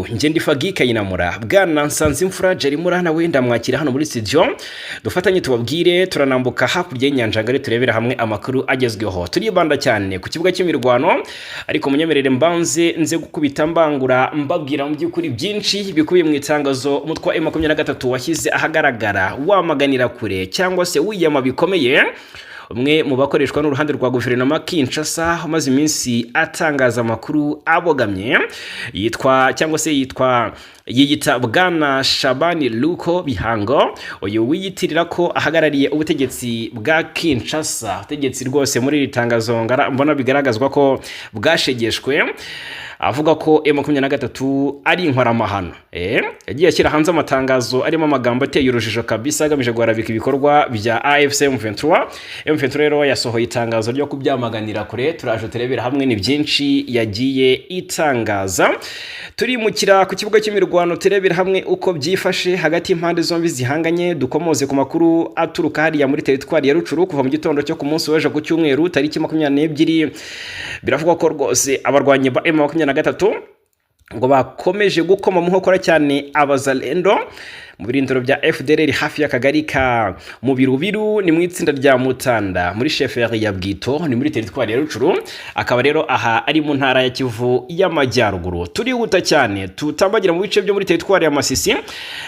makuru ngende Fagika yinamura bwana Nsanzimfura Jerimura na wenda mwakira hano muri studio dufatanye tubabwire turanambuka hakurya y'inyanja ngari turebera hamwe amakuru agezweho turibanda cyane ku kibuga cy'imirwano ariko munyemerere mbanze nze gukubita mbangura mbabwira mu by'ukuri byinshi bikubiye mu itangazo umutwe wa M23 washyize ahagaragara wamaganira kure cyangwa se wiyama bikomeye umwe mu bakoreshwa n'uruhande rwa guverinoma Kinshasa umaze iminsi atangaza amakuru abogamye yiyita bwana Shabani Luko Bihango uyu wiyitirira ko ahagarariye ubutegetsi bwa Kinshasa ubutegetsi rwose muri iri tangazo mbona bigaragazwa ko bwashegeshwe avuga ko M23 ari inkoramahano yagiye ashyira hanze amatangazo arimo amagambo ateye urujijo kabisa agamije guharabika ibikorwa bya AFC M23 rero yasohoye itangazo ryo kubyamaganira kure turaje turebera hamwe ni byinshi yagiye itangaza turimukira ku kibuga cy'imirwano turebera hamwe uko byifashe hagati y'impande zombi zihanganye dukomoze ku makuru aturuka hariya muri teritwari ya Rucuru kuva mu gitondo cyo ku munsi w'ejo ku cyumweru tariki 22 biravugwa ko rwose abarwanyi ba M23 ngo bakomeje gukoma mu nkokora cyane abazalendo mu birindiro bya FDLR hafi y'akagari ka mu birubiru ni mu itsinda rya Mutanda muri chefferie ya Bwito ni muri teritwari ya Rucuru akaba rero aha ari mu ntara ya Kivu y'Amajyaruguru turihuta cyane tutambagira mu bice byo muri teritwari ya Masisi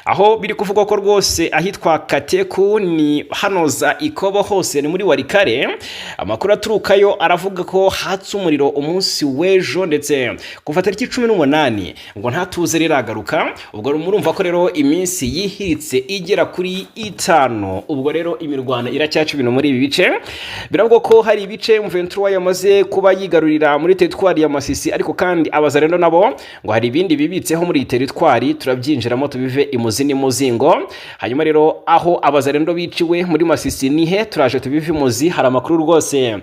aho biri kuvugwa ko rwose ahitwa Kateku ni hanoza ikobo hose ni muri Warikare amakuru aturukayo aravuga ko hatse umuriro umunsi w'ejo ndetse kuva tariki 18 ngo ntatuze riragaruka ubwo murumva ko rero iminsi yihiritse igera kuri 5 ubwo rero imirwana iracyaca ibintu muri ibi bice biravuga ko hari ibice M23 yamaze kuba yigarurira muri teritwari ya Masisi ariko kandi abazarendo nabo ngo hari ibindi bibitseho muri teritwari turabyinjiramo tubive imuzi n'umuzingo hanyuma rero aho abazarendo biciwe muri Masisi nihe turaje tubive imuzi hari amakuru rwose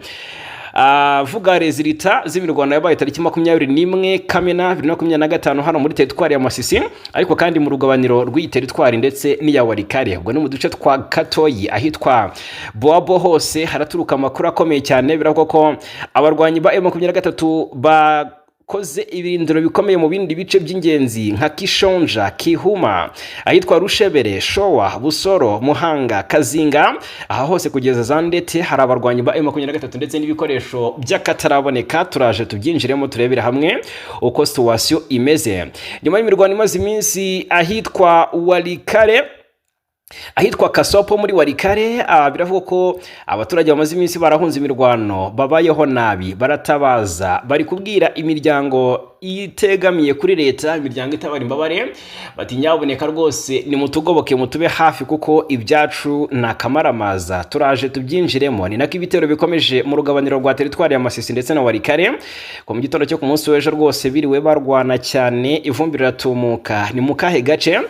vuga rezilita z'imirwano yabaye tariki 21 Kamena 2025 hano muri teritwari ya Masisi ariko kandi mu rugabaniro rw'iteritwari ndetse n'iya Warikare ubwo no mu duce twa Katoyi ahitwa Boabo hose haraturuka amakuru akomeye cyane biravuga ko abarwanyi ba M23 koze ibirindiro bikomeye mu bindi bice by'ingenzi nka Kishonja, Kihuma, ahitwa Rushebere, Showa, Busoro, Muhanga, Kazinga aha hose kugeza Zandete hari abarwanyi ba M23 ndetse n'ibikoresho by'akataraboneka turaje tubyinjiremo turebera hamwe uko situation imeze nyuma y'imirwano imaze iminsi ahitwa Warikare ahitwa Kasopo muri Warikare biravuga ko abaturage bamaze iminsi barahunze imirwano babayeho nabi baratabaza bari kubwira imiryango itegamiye kuri leta imiryango itabara imbabare bati nyaboneka rwose ni mutugoboke mutube hafi kuko ibyacu nakamaramaza turaje tubyinjiremo ni nako ibitero bikomeje mu rugabaniro rwa teritwari ya Masisi ndetse na Warikare ko mu gitondo cyo ku munsi w'ejo rwose biriwe barwana cyane ivumbi riratumuka ni mu kahe gace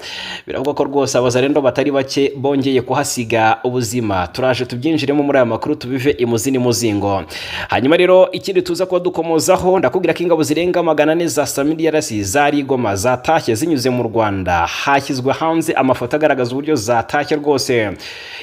biravuga ko rwose abazarendo batari bake bongeye kuhasiga ubuzima turaje tubyinjiremo muri aya makuru tubive imuzi n'umuzingo hanyuma rero ikindi tuza kuba dukomozaho ndakubwira ko ingabo zirenga 400 za Samiriarasi zari Goma zatashye zinyuze mu Rwanda hashyizwe hanze amafoto agaragaza uburyo zatashye rwose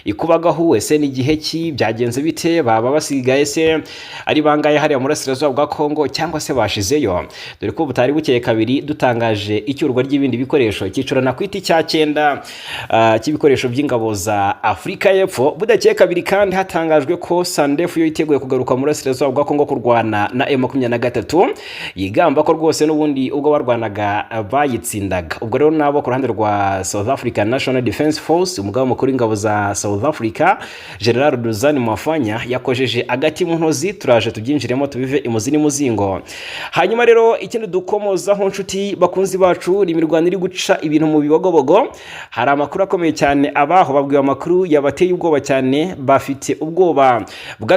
ikubagaho wese n'igihe ki byagenze bite baba basigaye se ari bangaye hari mu burasirazuba bwa Kongo cyangwa se bashizeyo dore ko butari bukeye kabiri dutangaje icyurwa ry'ibindi bikoresho cyicurana kwiti cya 9 cy'ibikoresho by'ingabo za Afrika y'Epfo budakeye kabiri kandi hatangajwe ko Sandefu yo iteguye kugaruka mu burasirazuba bwa Kongo kurwana na M23 yigamba ko rwose n'ubundi ubwo barwanaga bayitsindaga ubwo rero nabo ku ruhande rwa South African National Defense Force umugabo mukuru ingabo za South Africa General Duzani Mwafanya yakojeje agati mu ntozi turaje tubyinjiremo tubive imuzi n'umuzingo hanyuma rero ikindi dukomozaho nshuti bakunzi bacu imirwano iri guca ibintu mu bibogobogo hari amakuru akomeye cyane abaho babwiye amakuru yabateye ubwoba cyane bafite ubwoba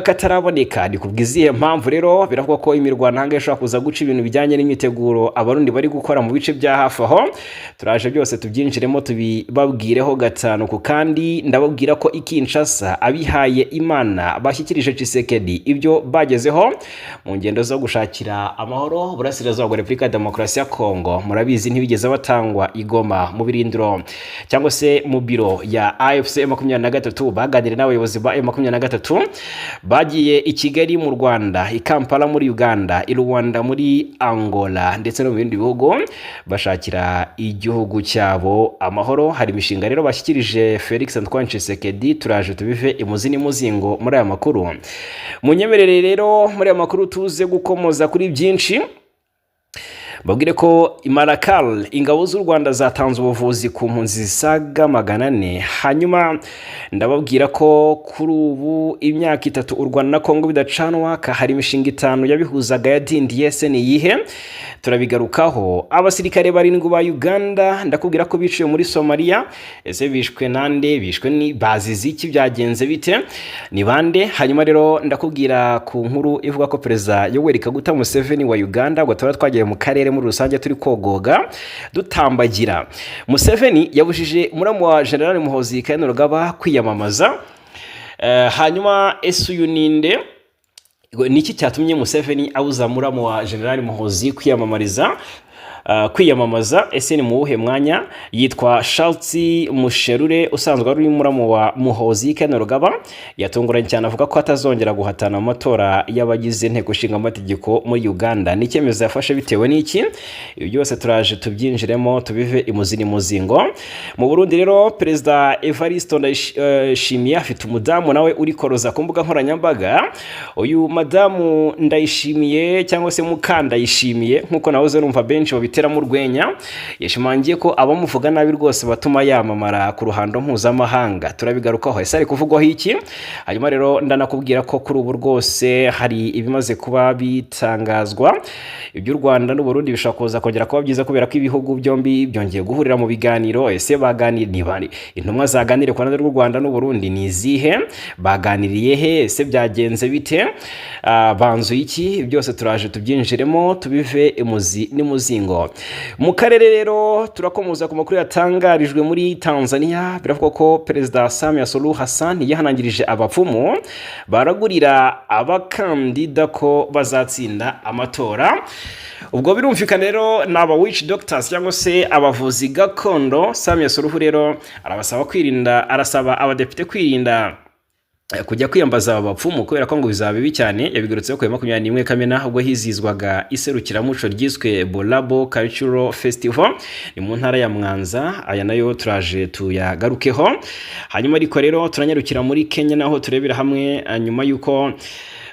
bw'akataraboneka ndikubwiziye mpamvu rero biravuga ko imirwano hange ishobora kuza guca ibintu bijyanye n'imyiteguro abarundi bari gukora mu bice bya hafi aho turaje byose tubyinjiremo tubibabwireho gatanu ku kandi ndababwira ko Kinshasa abihaye Imana bashyikirije Tshisekedi ibyo bagezeho mu ngendo zo gushakira amahoro burasirazuba bwa Repubulika ya Demokarasi ya Kongo murabizi ntibigeze batangwa igoma mu birindiro cyangwa se mu biro rero ya AFC M23 baganiriye n'abayobozi ba M23 bagiye i Kigali mu Rwanda, i Kampala muri Uganda, i Rwanda muri Angola ndetse no mu bindi bihugu bashakira igihugu cyabo amahoro. Hari imishinga rero bashyikirije Felix Antoine Tshisekedi, turaje tubive imuzi n'imuzingo muri aya makuru. Munyemerere rero muri aya makuru tuze gukomoza kuri byinshi. Babwire ko Imarakal ingabo z'u Rwanda zatanze ubuvuzi ku mpunzi zisaga 400. Hanyuma ndababwira ko kuri ubu imyaka 3 u Rwanda na Kongo bidacanwa, hari imishinga 5 yabihuzaga yadindiye. Se ni yihe? Turabigarukaho. Abasirikare barindwi ba Uganda ndakubwira ko biciye muri Somalia. Ese bishwe nande? Bishwe ni bazizi iki? Byagenze bite? Ni bande? Hanyuma rero ndakubwira ku nkuru ivuga ko Perezida Yoweri Kaguta Museveni wa Uganda ngo twagiye mu karere muri rusange turi kogoga dutambagira. Museveni yabujije muramu wa General Muhoozi Kainerugaba kwiyamamaza. Hanyuma uyu ninde? Niki cyatumye Museveni abuza muramu wa General Muhoozi kwiyamamaza? Ese ni mu wuhe mwanya? Yitwa Charles Musherure usanzwe ari muramu wa Muhoozi Kainerugaba. Yatunguranye cyane avuga ko atazongera guhatana amatora y'abagize inteko ishinga amategeko muri Uganda. Ni icyemezo yafashe bitewe n'iki? Ibi byose turaje tubyinjiremo tubive imuzi n'imuzingo. Mu Burundi rero Perezida Evariste Ndayishimiye afite umudamu nawe uri koroza ku mbuga nkoranyambaga. Uyu madamu Ndayishimiye cyangwa se Mukandayishimiye nkuko nahoze numva benshi babiteramo urwenya, yashimangiye ko abamuvuga nabi rwose batuma yamamara ku ruhando mpuzamahanga. Turabigarukaho. Ese ari kuvugwaho iki? Hanyuma rero ndanakubwira ko kuri ubu rwose hari ibimaze kuba bitangazwa. Iby'u Rwanda n'u Burundi bishobora kuza kongera kuba byiza kubera ko ibihugu byombi byongeye guhurira mu biganiro. Ese baganira ni bari? Intumwa zaganire ku ruhande rw'u Rwanda n'u Burundi ni izihe? Baganiriye he? Ese byagenze bite? Banzuye iki? Byose turaje tubyinjiremo tubive imuzi n'imuzingo. Mu karere rero turakomoza ku makuru yatangarijwe muri Tanzania. Biravuga ko Perezida Samia Suluhu Hassan yahanangirije abapfumu baragurira abakandida ko bazatsinda amatora. Ubwo birumvikana rero n'aba witch doctors cyangwa se abavuzi gakondo. Samia Suluhu rero arasaba abadepite kwirinda kujya kwiyambaza abapfumu kubera ko ngo bizaba bibi cyane. Yabigarutseho ku 21 Kamena ubwo hizizwaga iserukiramuco ryiswe Bolabo Cultural Festival ni mu ntara ya Mwanza. Aya nayo turaje tuyagarukeho. Hanyuma ariko rero turanyarukira muri Kenya naho turebera hamwe nyuma yuko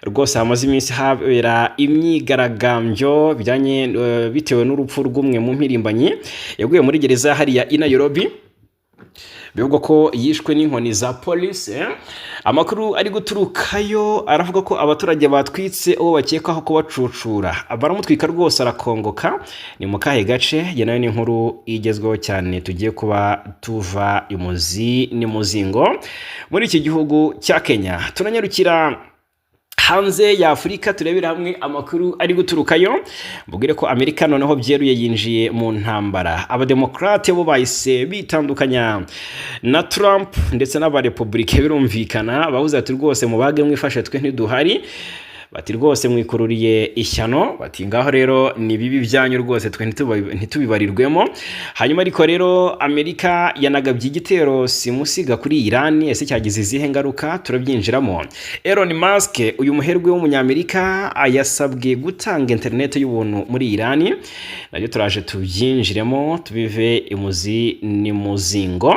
rwose hamaze iminsi habera imyigaragambyo bijyanye bitewe n'urupfu rw'umwe mu mpirimbanyi yaguye muri gereza hariya i Nairobi. Bivugwa ko yishwe n'inkoni za polisi. Amakuru ari guturukayo aravuga ko abaturage batwitse uwo bakekaho kubacucura. Baramutwika rwose arakongoka. Ni mu kahe gace? Nayo ni inkuru igezweho cyane tugiye kuba tuva imuzi n'imuzingo muri iki gihugu cya Kenya. Tunanyarukira hanze ya Afurika turebera hamwe amakuru ari guturukayo. Mbugire ko Amerika noneho byeruye yinjiye mu ntambara. Abademokrate bo bahise bitandukanya na Trump ndetse n'abarepublike. Birumvikana bavuze ati rwose mubage mwifashe twe ntiduhari. Bati rwose mwikururiye ishyano. Bati ngaho rero ni bibi byanyu rwose twe ntitubibarirwemo. Hanyuma ariko rero Amerika yanagabye igitero simusiga kuri Iran. Ese cyagize izihe ngaruka? Turabyinjiramo. Elon Musk uyu muherwe w'umunyamerika yasabwe gutanga internet y'ubuntu muri Iran. Nabyo turaje tubyinjiremo tubive imuzi n'imuzingo.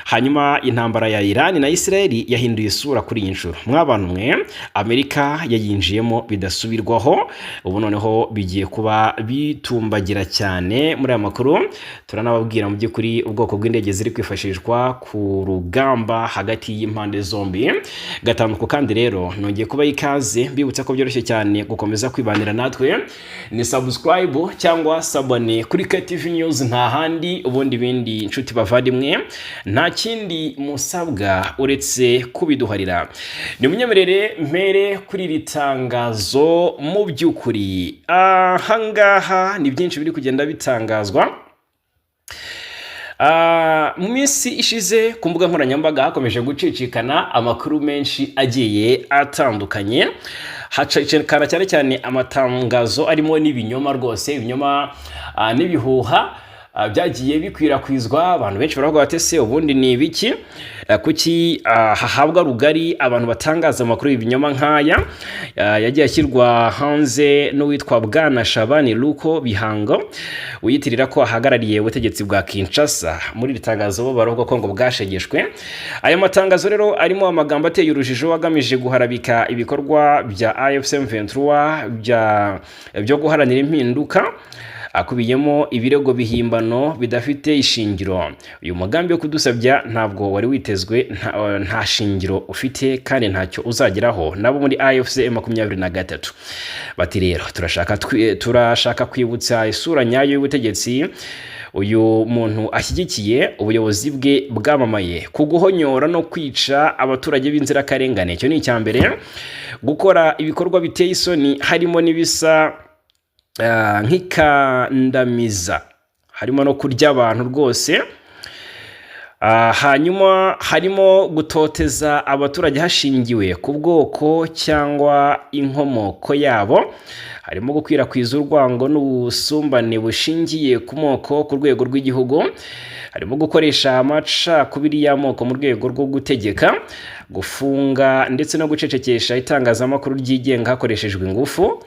Hanyuma intambara ya Iran na Israel yahinduye isura kuri iyi nshuro. Mwabantu mwe Amerika yayinjiyemo bidasubirwaho. Ubu noneho bigiye kuba bitumbagira cyane muri aya makuru. Turanababwira mu by'ukuri ubwoko bw'indege ziri kwifashishwa ku rugamba hagati y'impande zombi. Gatanduko kandi rero nongeye kuba ikaze bibutsa ko byoroshye cyane gukomeza kwibanira natwe. Ni subscribe cyangwa sabone kuri KTV News nta handi ubundi bindi inshuti bavadimwe nta kindi musabwa uretse kubiduharira. Ni munyemerere mpere kuri ritangazo mu by'ukuri. Ahangaha ni byinshi biri kugenda bitangazwa. Mu minsi ishize ku mbuga nkoranyambaga hakomeje gucicikana amakuru menshi agiye atandukanye. Hacicikana cyane cyane amatangazo arimo n'ibinyoma rwose, ibinyoma n'ibihuha byagiye bikwirakwizwa. Abantu benshi baravuga bati se ubundi ni ibiki, kuki hahabwa rugari abantu batangaza amakuru y'ibinyoma nk'aya. Yagiye ashyirwa hanze n'uwitwa Bwana Shabani Luko Bihango wiyitirira ko ahagarariye ubutegetsi bwa Kinshasa. Muri iri tangazo bo baravuga ko ngo bwashegeshwe. Aya matangazo rero arimo amagambo ateye urujijo agamije guharabika ibikorwa bya AFC M23 byo guharanira impinduka, akubiyemo ibirego bihimbano bidafite ishingiro. Uyu mugambi wo kudusabya ntabwo wari witezwe, nta shingiro ufite kandi ntacyo uzageraho. Nabo muri AFC M23 bati rero turashaka kwibutsa isura nyayo y'ubutegetsi uyu muntu ashyigikiye. Ubuyobozi bwe bwamamaye ku guhonyora no kwica abaturage b'inzirakarengane. Icyo ni icyambere. Gukora ibikorwa biteye isoni harimo n'ibisa nk'ikandamiza, harimo no kurya abantu rwose. Hanyuma harimo gutoteza abaturage hashingiwe ku bwoko cyangwa inkomoko yabo. Harimo gukwirakwiza urwango n'ubusumbane bushingiye ku moko ku rwego rw'igihugu. Harimo gukoresha amacakubiri y'amoko mu rwego rwo gutegeka, gufunga ndetse no gucecekesha itangazamakuru ryigenga hakoreshejwe ingufu,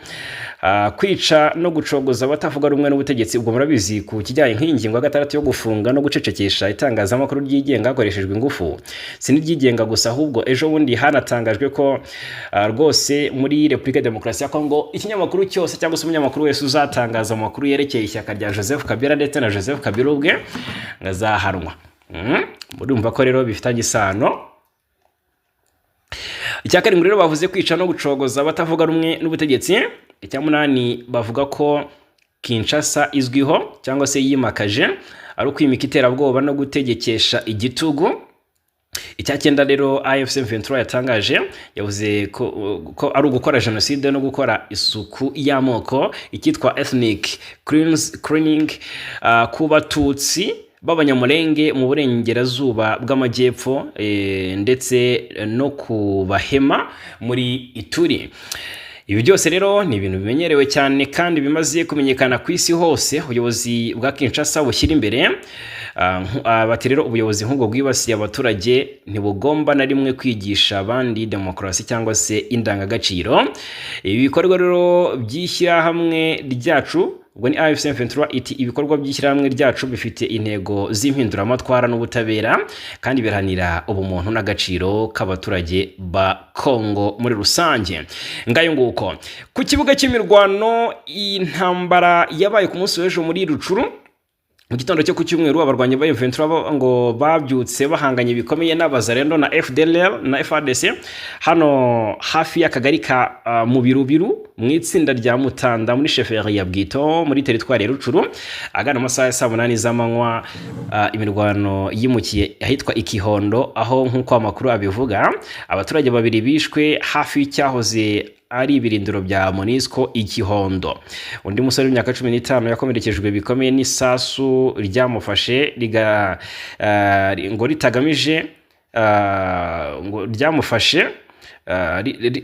kwica no gucogoza abatavuga rumwe n'ubutegetsi. Ubwo murabizi ku kijyanye nk'ingingo ya 6 yo gufunga no gucecekesha itangazamakuru ryigenga hakoreshejwe ingufu, si n'iryigenga gusa ahubwo ejo bundi hanatangajwe ko rwose muri Repubulika Demokarasi ya Kongo ikinyamakuru cyose cyangwa se umunyamakuru wese uzatangaza amakuru yerekeye ishyaka rya Joseph Kabila ndetse na Joseph Kabila ubwe ngazahanwa. Murumva ko rero bifitanye isano. Icya karindwi rero bavuze kwica no gucogoza abatavuga rumwe n'ubutegetsi. Icya munani bavuga ko Kinshasa izwiho cyangwa se yimakaje ari ukwimika iterabwoba no gutegekesha igitugu. Icya cyenda rero AFC M23 yatangaje, yavuze ko ari ugukora genocide no gukora isuku y'amoko, icyitwa ethnic cleansing ku Batutsi b'Abanyamulenge mu burengerazuba bw'amajyepfo ndetse no ku Bahema muri Ituri. Ibi byose rero ni ibintu bimenyerewe cyane kandi bimaze kumenyekana ku isi hose. Ubuyobozi bwa Kinshasa bushyira imbere bati rero ubuyobozi nk'ubwo bwibasiye abaturage ntibugomba na rimwe kwigisha abandi demokarasi cyangwa se indangagaciro. Ibi bikorwa rero by'ishyirahamwe ryacu, ubwo ni AFC M23 iti ibikorwa by'ishyirahamwe ryacu bifite intego z'impinduramatwara n'ubutabera kandi biranira ubumuntu n'agaciro k'abaturage ba Kongo muri rusange. Ngayo nguko ku kibuga cy'imirwano, intambara yabaye ku munsi w'ejo muri Rucuru mu gitondo cyo ku cyumweru. Abarwanyi ba M23 ngo babyutse bahanganye bikomeye n'abazarendo na FDLR na FARDC hano hafi y'akagari ka Mubirubiru mu itsinda rya Mutanda muri sheferi ya Bwito muri teritwari ya Rucuru. Agana amasaha ya 8 z'amanywa imirwano yimukiye ahitwa Ikihondo, aho nk'uko amakuru abivuga abaturage babiri bishwe hafi y'icyahoze ari ibirindiro bya Monisco Ikihondo. Undi musore w'imyaka 15 yakomerekejwe bikomeye n'isasu ryamufashe ngo ritagamije ngo ryamufashe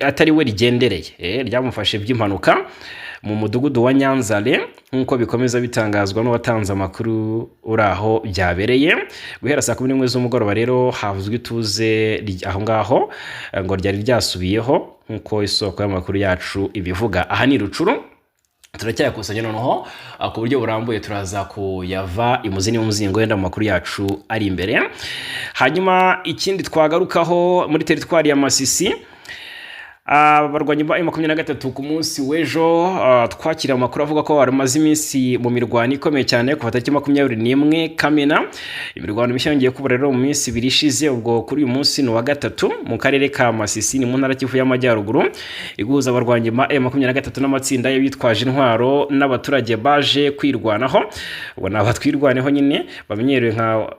atari we rigendereye, ryamufashe by'impanuka mu mudugudu wa Nyanzale nk'uko bikomeza bitangazwa n'uwatanze amakuru uraho byabereye. Guhera saa 11 z'umugoroba rero havuzwe ituze aho ngaho ngo ryari ryasubiyeho nk'uko isoko y'amakuru yacu ibivuga. Aha ni Rucuru, turacyakusanya noneho ku buryo burambuye turaza kuyava imuzini w'umuzingo wenda mu makuru yacu ari imbere. Hanyuma ikindi twagarukaho muri teritwari ya Masisi, abarwanyi ba M23 ku munsi w'ejo twakira amakuru avuga ko baramaze iminsi mu mirwano ikomeye cyane kuva tariki 21 Kamena. Imirwano mishyongeye kuba rero mu minsi ibiri ishize, ubwo kuri uyu munsi ni wa gatatu mu karere ka Masisi ni mu ntara Kivu y'Amajyaruguru, iguhuza abarwanyi ba M23 n'amatsinda y'abitwaje intwaro n'abaturage baje kwirwanaho. Ubwo nabatwirwaneho nyine bamenyerewe nka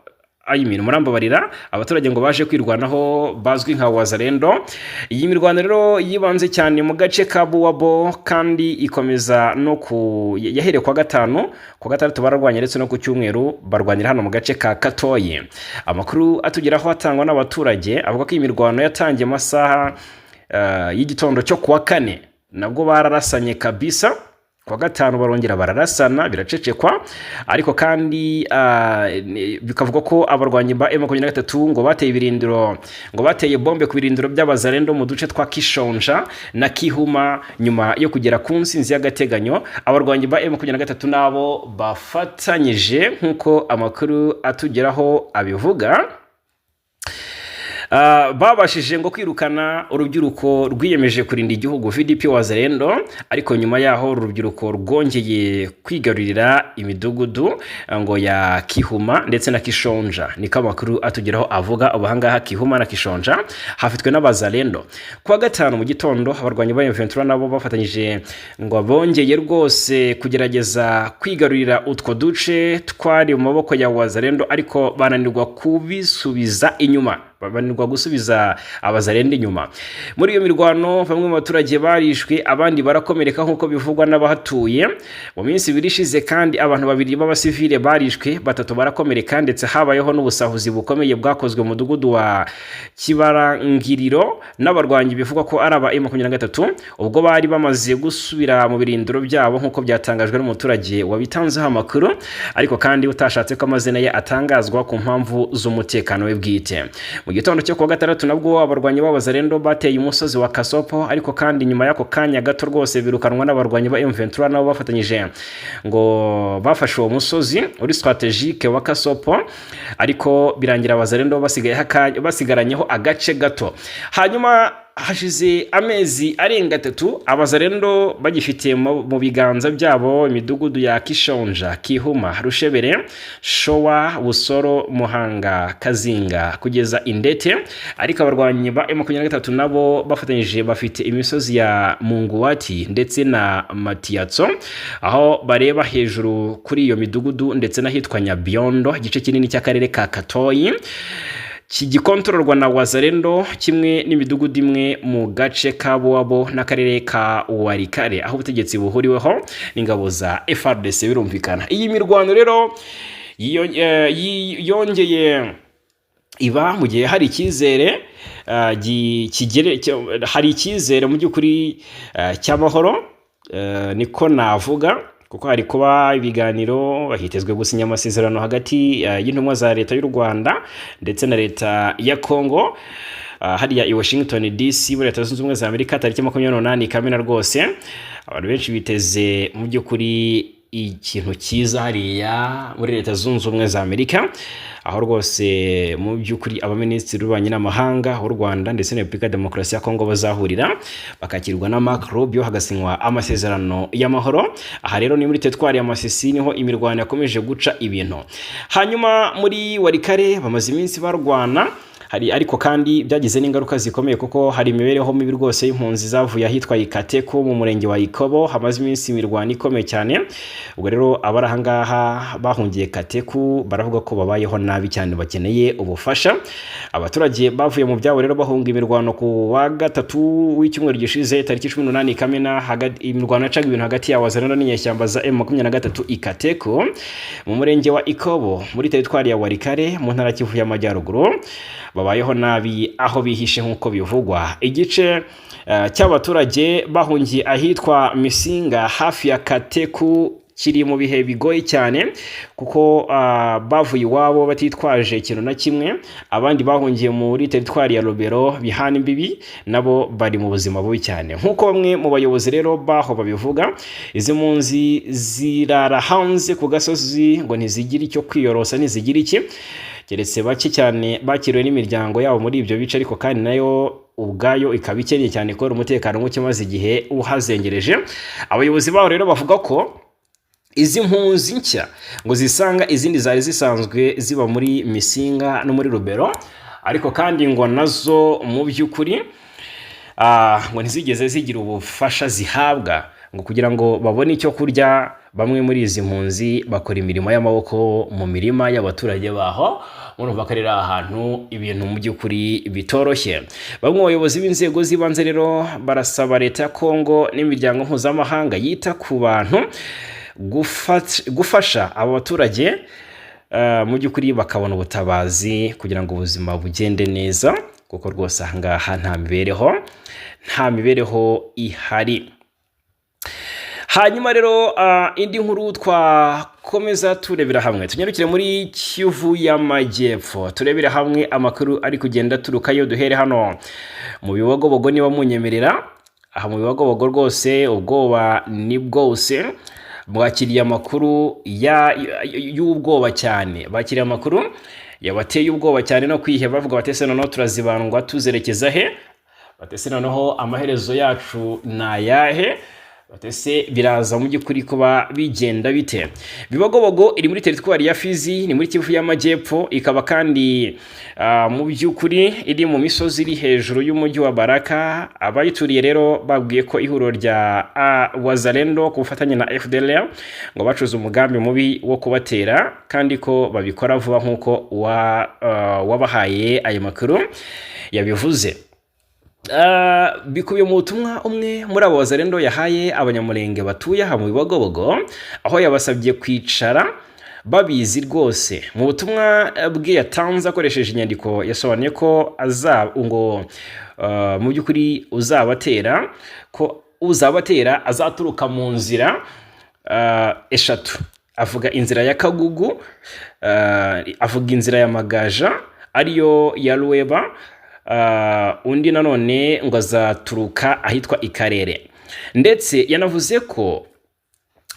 ayimino murambabarira, abaturage ngo baje kwirwanaho bazwi nka Wazalendo. Iyi mirwano rero yibanze cyane mu gace ka Buwabo kandi ikomeza no yahereye kwa gatandatu bararwanya ndetse no ku cyumweru barwanira hano mu gace ka Katoye. Amakuru atugeraho atangwa n'abaturage avuga ko iyi mirwano yatangiye amasaha y'igitondo cyo kuwa 4, nabwo bararasanye kabisa kwa gatanu barongera bararasana biracecekwa, ariko kandi bikavuga ko abarwanyi ba M23 ngo bateye ibirindiro, ngo bateye bombe ku birindiro by'abazarendo mu duce twa Kishonja na Kihuma nyuma yo kugera ku nsinzi y'agateganyo. Abarwanyi ba M23 nabo bafatanyije nk'uko amakuru atugeraho abivuga, babashije ngo kwirukana urubyiruko rwiyemeje kurinda igihugu VDP Wazalendo, ariko nyuma yaho urubyiruko rwongeye kwigarurira imidugudu ngo ya Kihuma ndetse na Kishonja. Niko amakuru atugeraho avuga. Ubuhangaha Kihuma na Kishonja hafitwe n'abazalendo. Kwa gatanu mu gitondo abarwanyi ba M23 nabo bafatanyije ngo bongeye rwose kugerageza kwigarurira utwo duce twari mu maboko ya Wazalendo, ariko bananirwa kubisubiza inyuma, babanirwa gusubiza abazarenda inyuma. Muri iyo mirwano bamwe mu baturage barishwe, abandi barakomereka nk'uko bivugwa n'abahatuye. Mu minsi ibiri ishize kandi abantu babiri b'abasivile barishwe, batatu barakomereka, ndetse habayeho n'ubusahuzi bukomeye bwakozwe mu mudugudu wa Kibarangiriro n'abarwanyi bivugwa ko ari aba M23 ubwo bari bamaze gusubira mu birindiro byabo nk'uko byatangajwe n'umuturage wabitanzeho amakuru, ariko kandi utashatse ko amazina ye atangazwa ku mpamvu z'umutekano we bwite. Mu gitondo cyo kuwa gatandatu nabwo abarwanyi b'abazarendo bateye umusozi wa Kasopo, ariko kandi nyuma y'ako kanya gato rwose birukanwa n'abarwanyi ba M23 nabo bafatanyije ngo bafashe uwo musozi uri strategique wa Kasopo, ariko birangira abazarendo basigaranyeho agace gato. Hanyuma hashize amezi arenga 3 abazarendo bagifite mu biganza byabo imidugudu ya Kishonja, Kihuma, Rushebere, Showa, Busoro, Muhanga, Kazinga kugeza Indete, ariko abarwanyi ba M23 nabo bafatanyije bafite imisozi ya Munguwati ndetse na Matiyatso, aho bareba hejuru kuri iyo midugudu, ndetse n'ahitwa Nyabyondo, igice kinini cy'akarere ka Katoyi kigikontororwa na Wazalendo, kimwe n'imidugudu imwe mu gace ka Boabo n'akarere ka Warikare, aho ubutegetsi buhuriweho n'ingabo za FARDC birumvikana. Iyi mirwano rero yongeye iba mu gihe hari icyizere hari icyizere mu by'ukuri cy'amahoro, niko navuga, kuko hari kuba ibiganiro, bahitezwe gusinya amasezerano hagati y'intumwa za leta y'u Rwanda ndetse na leta ya Congo hariya i Washington DC muri Leta Zunze Ubumwe za Amerika tariki 28 Kamena. Rwose abantu benshi biteze mu by'ukuri ikintu cyiza hariya muri Leta Zunze Ubumwe za Amerika, aho rwose mu by'ukuri abaminisitiri b'ububanyi n'amahanga w'u Rwanda ndetse na Repubulika Demokarasi ya Kongo bazahurira bakakirwa na Marc Rubio, hagasinywa amasezerano y'amahoro. Aha rero ni muri teritwari ya Masisi niho imirwano yakomeje guca ibintu. Hanyuma muri Warikare bamaze iminsi barwana, ariko kandi byagize n'ingaruka zikomeye, kuko hari imibereho mibi rwose y'impunzi zavuye ahitwa Ikateko mu murenge wa Ikobo, hamaze iminsi imirwano ikomeye cyane. Ubwo rero abarahangaha bahungiye Kateku baravuga ko babayeho nabi cyane, bakeneye ubufasha. Abaturage bavuye mu byabo rero bahunga imirwano ku wa gatatu w'icyumweru gishize tariki 18 Kamena, imirwano yacaga ibintu hagati ya Wazalendo n'inyeshyamba za M23 Ikateko mu murenge wa Ikobo muri teritwari ya Warikare mu ntara Kivu y'Amajyaruguru. Babayeho nabi aho bihishe nk'uko bivugwa. Igice cy'abaturage bahungiye ahitwa Misinga hafi ya Kateku kiri mu bihe bigoye cyane, kuko bavuye iwabo batitwaje ikintu na kimwe. Abandi bahungiye muri teritwari ya Lubero bihana imbibi, nabo bari mu buzima bubi cyane. Nk'uko bamwe mu bayobozi rero baho babivuga, izi mpunzi zirara hanze ku gasozi ngo ntizigira icyo kwiyorosa, ntizigira iki, keretse bake cyane bakiriwe n'imiryango yabo muri ibyo bice, ariko kandi nayo ubwayo ikaba ikeneye cyane ko umutekano muke maze igihe uhazengereje. Abayobozi baho rero bavuga ko izi mpunzi nshya ngo zisanga izindi zari zisanzwe ziba muri Misinga no muri Rubero, ariko kandi ngo nazo mu by'ukuri ngo ntizigeze zigira ubufasha zihabwa ngo kugira ngo babone icyo kurya. Bamwe muri izi mpunzi bakora imirimo y'amaboko mu mirima y'abaturage baho, urumva ko ari ahantu ibintu mu by'ukuri bitoroshye. Bamwe mu bayobozi b'inzego z'ibanze rero barasaba leta ya Kongo n'imiryango mpuzamahanga yita ku bantu gufasha abo baturage mu by'ukuri bakabona ubutabazi kugira ngo ubuzima bugende neza, kuko rwose ahangaha nta mibereho ihari. hanyuma rero indi nkuru twakomeza turebera hamwe, tunyarukire muri Kivu y'Amajyepfo, turebera hamwe amakuru ari kugenda turukayo. Duhere hano mu Bibogobogo, niba munyemerera. Aha mu Bibogobogo rwose ubwoba ni bwose, mwakiriye amakuru y'ubwoba cyane, bakiriye amakuru yabateye ubwoba cyane no kwiheba, bavuga batese noneho turazibandwa tuzerekeza he, batese noneho amaherezo yacu nayahe, batese biraza mu by'ukuri kuba bigenda bite. Bibogobogo iri muri teritwari ya Fizi, ni muri Kivu y'Amajyepfo, ikaba kandi mu by'ukuri iri mu misozi iri hejuru y'umujyi wa Baraka. Abayituriye rero babwiye ko ihuriro rya Wazalendo ku bufatanye na FDLR ngo bacuze umugambi mubi wo kubatera, kandi ko babikora vuba nk'uko wabahaye ayo makuru yabivuze. Bikubiye mu butumwa umwe muri abo Wazalendo yahaye abanyamurenge batuye aha mu Bibogobogo, aho yabasabye kwicara babizi rwose. Mu butumwa bwe yatanze akoresheje inyandiko, yasobanuye ko mu by'ukuri uzabatera azaturuka mu nzira eshatu. Avuga inzira ya Kagugu, avuga inzira ya Magaja ariyo ya Ruweba, undi nanone ngo azaturuka ahitwa Ikarere. Ndetse yanavuze ko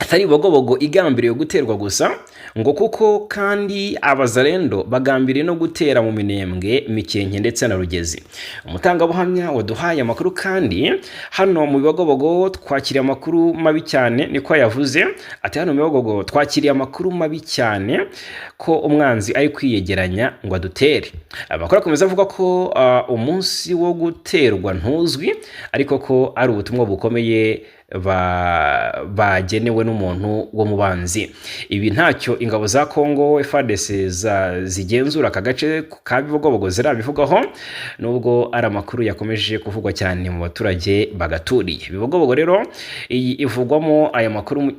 atari Bibogobogo igambiriye guterwa gusa, ngo kuko kandi Abazalendo bagambiriye no gutera mu Minembwe, Mikenke ndetse na Rugezi. Umutangabuhamya waduhaye amakuru kandi hano mu Bibogobogo twakiriye amakuru mabi cyane, niko yavuze. Ati hano mu Bibogobogo twakiriye amakuru mabi cyane ko umwanzi ari kwiyegeranya ngo adutere. Amakuru akomeza avuga ko umunsi wo guterwa ntuzwi, ariko ko ari ubutumwa bukomeye bagenewe n'umuntu wo mu banzi. Ibi ntacyo ingabo za Kongo FARDC zigenzura aka gace ka Bibogobogo zirabivugaho, nubwo ari amakuru yakomeje kuvugwa cyane mu baturage bagaturiye. Bibogobogo rero ivugwamo aya makuru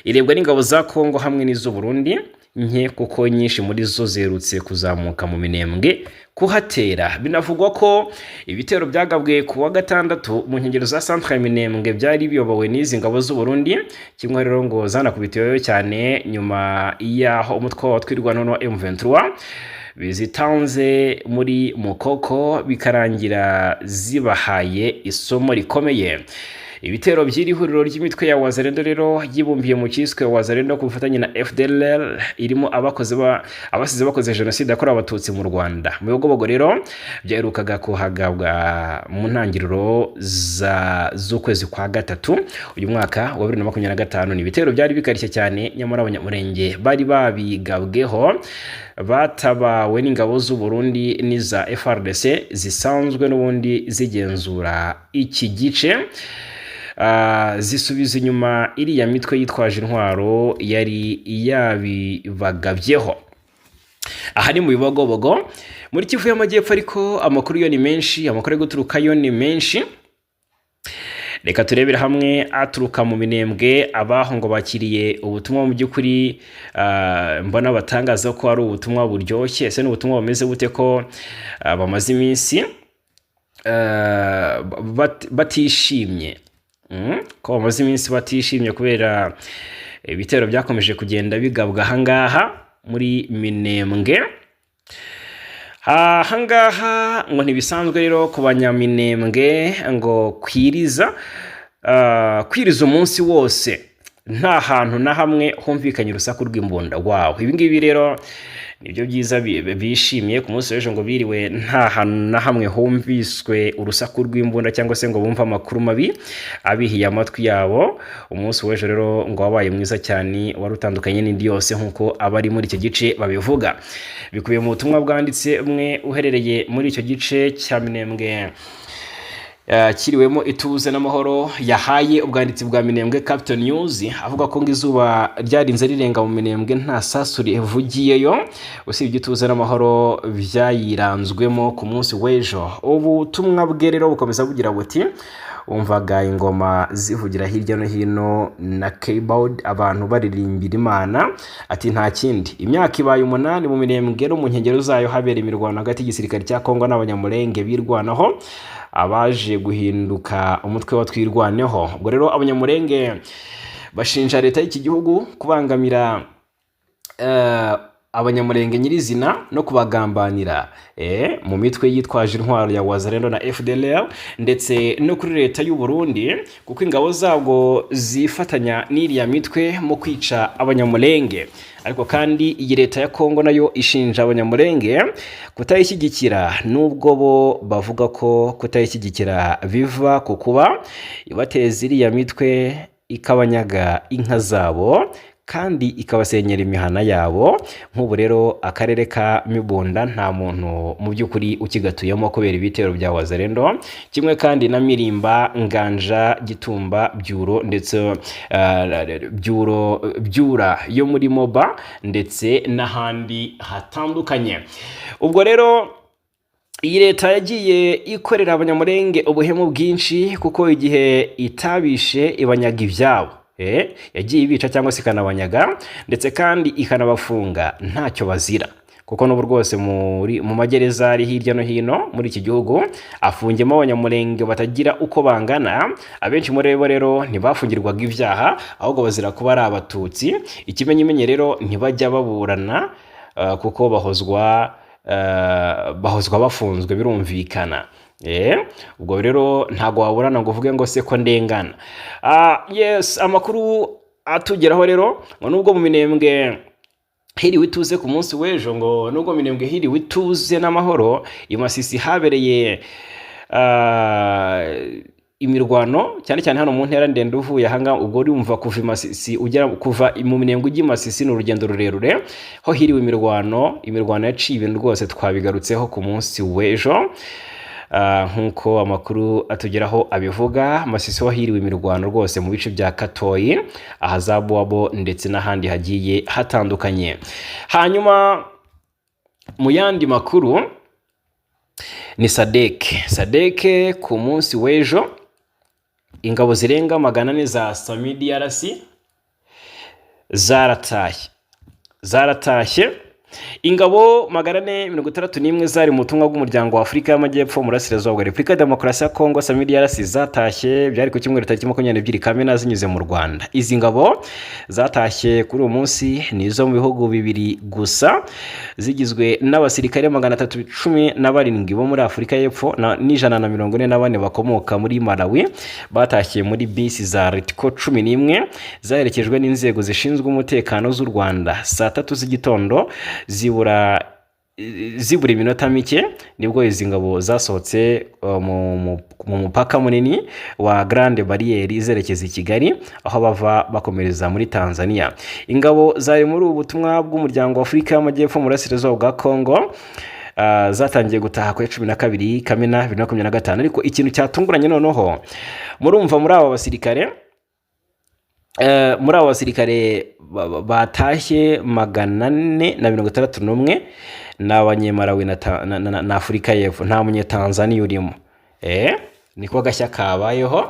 irebwa n'ingabo za Kongo hamwe n'iz'u Burundi nke, kuko nyinshi muri zo zerutse kuzamuka mu Minembwe kuhatera. Binavugwa ko ibitero byagabwe ku wa gatandatu mu nkengero za centre ya Minembwe byari biyobowe n'izi ngabo z'u Burundi, kimwe rero ngo zanakubitiweyo cyane nyuma y'aho umutwe wa twirwano wa M23 bizitanze muri Mukoko, bikarangira zibahaye isomo rikomeye. Ibitero by'iri huriro ry'imitwe ya Wazalendo rero yibumbiye mu cyiswe Wazalendo ku bufatanye na FDLR, irimo abasize bakoze jenoside yakorewe abatutsi mu Rwanda. Mu Bibogobogo rero byaherukaga kuhagabwa mu ntangiriro z'ukwezi kwa gatatu uyu mwaka wa 2025. Ni ibitero byari bikarishye cyane, nyamara abanyamurenge bari babigabweho batabawe n'ingabo z'u Burundi n'iza FARDC zisanzwe n'ubundi zigenzura iki gice. Zisubiza inyuma iriya mitwe yitwaje intwaro yari yabibagabyeho. Aha ni mu Bibogobogo muri Kivu y'Amajyepfo, ariko amakuru yo ni menshi, amakuru yo guturukayo ni menshi. Reka turebere hamwe aturuka mu Minembwe. Abaho ngo bakiriye ubutumwa mu by'ukuri mbona batangaza ko ari ubutumwa buryoshye. Ese n'ubutumwa bumeze bute ko bamaze iminsi batishimye, ko bamaze iminsi batishimye kubera ibitero byakomeje kugenda bigabwa ahangaha muri Minembwe. Ahangaha ngo ntibisanzwe rero ku banyaminembwe ngo kwiriza umunsi wose nta hantu na hamwe humvikanye urusaku rw'imbunda. Wow, ibi ngibi rero nibyo byiza bishimiye. Ku munsi w'ejo ngo biriwe nta hantu na hamwe humviswe urusaku rw'imbunda cyangwa se ngo bumva amakuru mabi abihiye amatwi yabo. Umunsi w'ejo rero ngo wabaye mwiza cyane, wari utandukanye n'indi yose nk'uko abari muri icyo gice babivuga. Bikubiye mu butumwa bwanditse umwe uherereye muri icyo gice cya Minembwe kiriwemo ituze n'amahoro, yahaye ubwanditsi bwa Minembwe Capital News avuga ko ngo izuba ryarinze rirenga mu Minembwe nta sasu rivugiyeyo, usibye ituze n'amahoro byayiranzwemo ku munsi w'ejo. Ubutumwa bwe rero bukomeza bugira buti: umvaga ingoma zivugira hirya no hino na keyboard, abantu baririmbira Imana. Ati nta kindi, imyaka ibaye 8 mu Minembwe no mu nkengero zayo habera imirwano hagati y'igisirikare cya Kongo n'abanyamurenge birwanaho. abaje guhinduka umutwe wa twirwaneho. Ubwo rero abanyamurenge bashinja leta y'iki gihugu kubangamira abanyamurenge nyirizina no kubagambanira mu mitwe yitwaje intwaro ya Wazalendo na FDLR ndetse no kuri leta y'u Burundi, kuko ingabo zabwo zifatanya n'iriya mitwe mu kwica abanyamurenge. Ariko kandi iyi leta ya Kongo nayo ishinja abanyamurenge kutayishyigikira, nubwo bo bavuga ko kutayishyigikira biva ku kuba ibateza iriya mitwe ikabanyaga inka zabo kandi ikabasenyera imihana yabo. Nk'ubu rero akarere ka Mibunda nta muntu mu by'ukuri ukigatuyemo kubera ibitero bya Wazalendo, kimwe kandi na Mirimba, Nganja, Gitumba, Byuro ndetse Byura yo muri Moba ndetse n'ahandi hatandukanye. Ubwo rero iyi leta yagiye ikorera abanyamurenge ubuhemu bwinshi, kuko igihe itabishe ibanyaga ibyabo, yagiye ibica cyangwa se ikanabanyaga ndetse kandi ikanabafunga ntacyo bazira, kuko n'ubu rwose mu magereza ari hirya no hino muri iki gihugu afungiyemo abanyamurenge batagira uko bangana. Abenshi muri bo rero ntibafungirwaga ibyaha, ahubwo bazira kuba ari abatutsi. Ikimenyimenye rero ntibajya baburana kuko bahozwa bafunzwe, birumvikana. Ubwo rero ntago waburana ngo uvuge ngo se ko ndengana. Yes, amakuru atugeraho rero ngo nubwo mu Minembwe hiriwe ituze ku munsi w'ejo, ngo nubwo Minembwe hiriwe ituze n'amahoro, i Masisi habereye imirwano cyane cyane hano mu ntera ndende uvuye ahanga. Ubwo urumva kuva Masisi ugera kuva mu Minembwe ujya Masisi ni urugendo rurerure, ho hiriwe imirwano yaciye ibintu rwose twabigarutseho ku munsi w'ejo. Nkuko amakuru atugeraho abivuga, Masisi wahiriwe imirwano rwose mu bice bya Katoyi, ahazabuwabo ndetse n'ahandi hagiye hatandukanye. Hanyuma mu yandi makuru ni Sadek ku munsi w'ejo ingabo zirenga 400 za SAMIDRC zaratashye. Ingabo 461 zari mu butumwa bw'umuryango wa Afurika y'Amajyepfo mu Burasirazuba bwa Repubulika ya Demokarasi ya Kongo, SAMIDRC zatashye byari ku cyumweru tariki 22 Kamena zinyuze mu Rwanda. Izi ngabo zatashye kuri uwo munsi nizo mu bihugu bibiri gusa, zigizwe n'abasirikare 317 bo muri Afurika y'Epfo n'144 bakomoka muri Malawi. Batashye muri bisi za Ritco 11 zaherekejwe n'inzego zishinzwe umutekano z'u Rwanda. Saa 3 z'igitondo zibura iminota mike nibwo izi ngabo zasohotse mu mupaka munini wa Grande Barriere zerekeza i Kigali, aho bava bakomereza muri Tanzania. Ingabo zari muri ubu butumwa bw'umuryango wa Afurika y'Amajyepfo mu Burasirazuba bwa Kongo zatangiye gutaha ku 12 Kamena 2025. Ariko ikintu cyatunguranye noneho, murumva muri aba basirikare batashye 461 n'abanyemarawi na Afurika y'Epfo, nta munyetanzania urimo. Niko gashya kabayeho.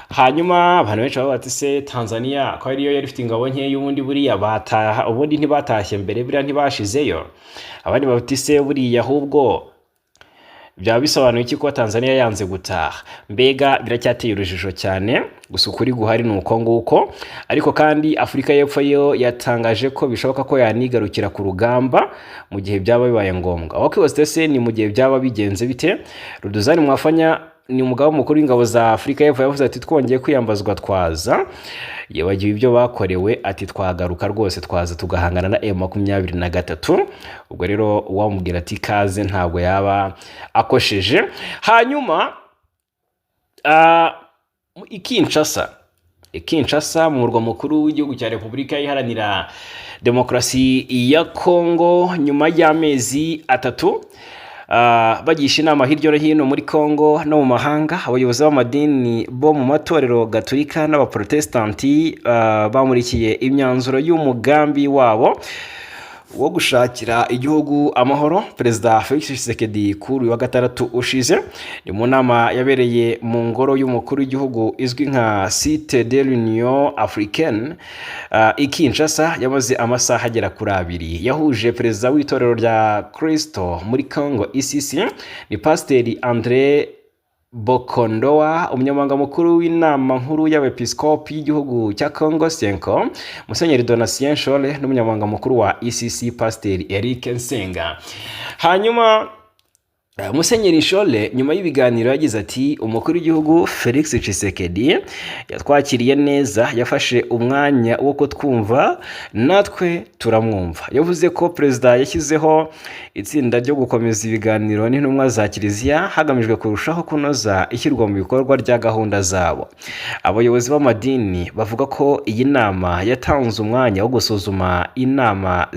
Hanyuma abantu benshi baba bati se Tanzania ko ariyo yari ifite ingabo nke y'ubundi buriya bataha, ubundi ntibatashye mbere biriya ntibashizeyo. Abandi bati se buriya ahubwo byaba bisobanuye iki ko Tanzania yanze gutaha? Mbega biracyateye urujijo cyane, gusa ukuri guhari ni uko nguko. Ariko kandi Afurika y'Epfo yo yatangaje ko bishoboka ko yanigarukira ku rugamba mu gihe byaba bibaye ngombwa. Wakwibaza se ni mu gihe byaba bigenze bite? Ruduzani Mwafanya ni umugabo mukuru w'ingabo za Afurika y'Epfo yavuze ati twongeye kwiyambazwa twaza, yabagiwe ibyo bakorewe, ati twagaruka rwose twaza tugahangana na M23. Ubwo rero wamubwira ati kaze ntabwo yaba akosheje. Hanyuma Kinshasa mu murwa mukuru w'igihugu cya Repubulika Iharanira Demokarasi ya Kongo, nyuma y'amezi 3 bagisha inama hirya no hino muri Kongo no mu mahanga, abayobozi b'amadini bo mu matorero Gatolika n'abaprotestanti bamurikiye imyanzuro y'umugambi wabo wo gushakira igihugu amahoro. Perezida Felix Tshisekedi kuri wa gatandatu ushize ni mu nama yabereye mu ngoro y'umukuru w'igihugu izwi nka Cité de l'Union Africaine i Kinshasa, yamaze amasaha agera kuri 2. Yahuje perezida w'itorero rya Kristo muri Congo ECC ni Pasiteri André Bokondoa, umunyamabanga mukuru w'inama nkuru y'abepiskopi y'igihugu cya Congo Senko, Musenyeri Donatien Nshole n'umunyamabanga mukuru wa ECC Pasiteri Eric Nsenga. Hanyuma Musenyeri Nshole nyuma y'ibiganiro yagize ati umukuru w'igihugu Felix Tshisekedi yatwakiriye neza, yafashe umwanya wo kutwumva natwe turamwumva. Yavuze ko perezida yashyizeho itsinda ryo gukomeza ibiganiro n'intumwa za Kiliziya hagamijwe kurushaho kunoza ishyirwa mu bikorwa rya gahunda zabo. Abayobozi b'amadini bavuga ko iyi nama yatanze umwanya wo gusuzuma inama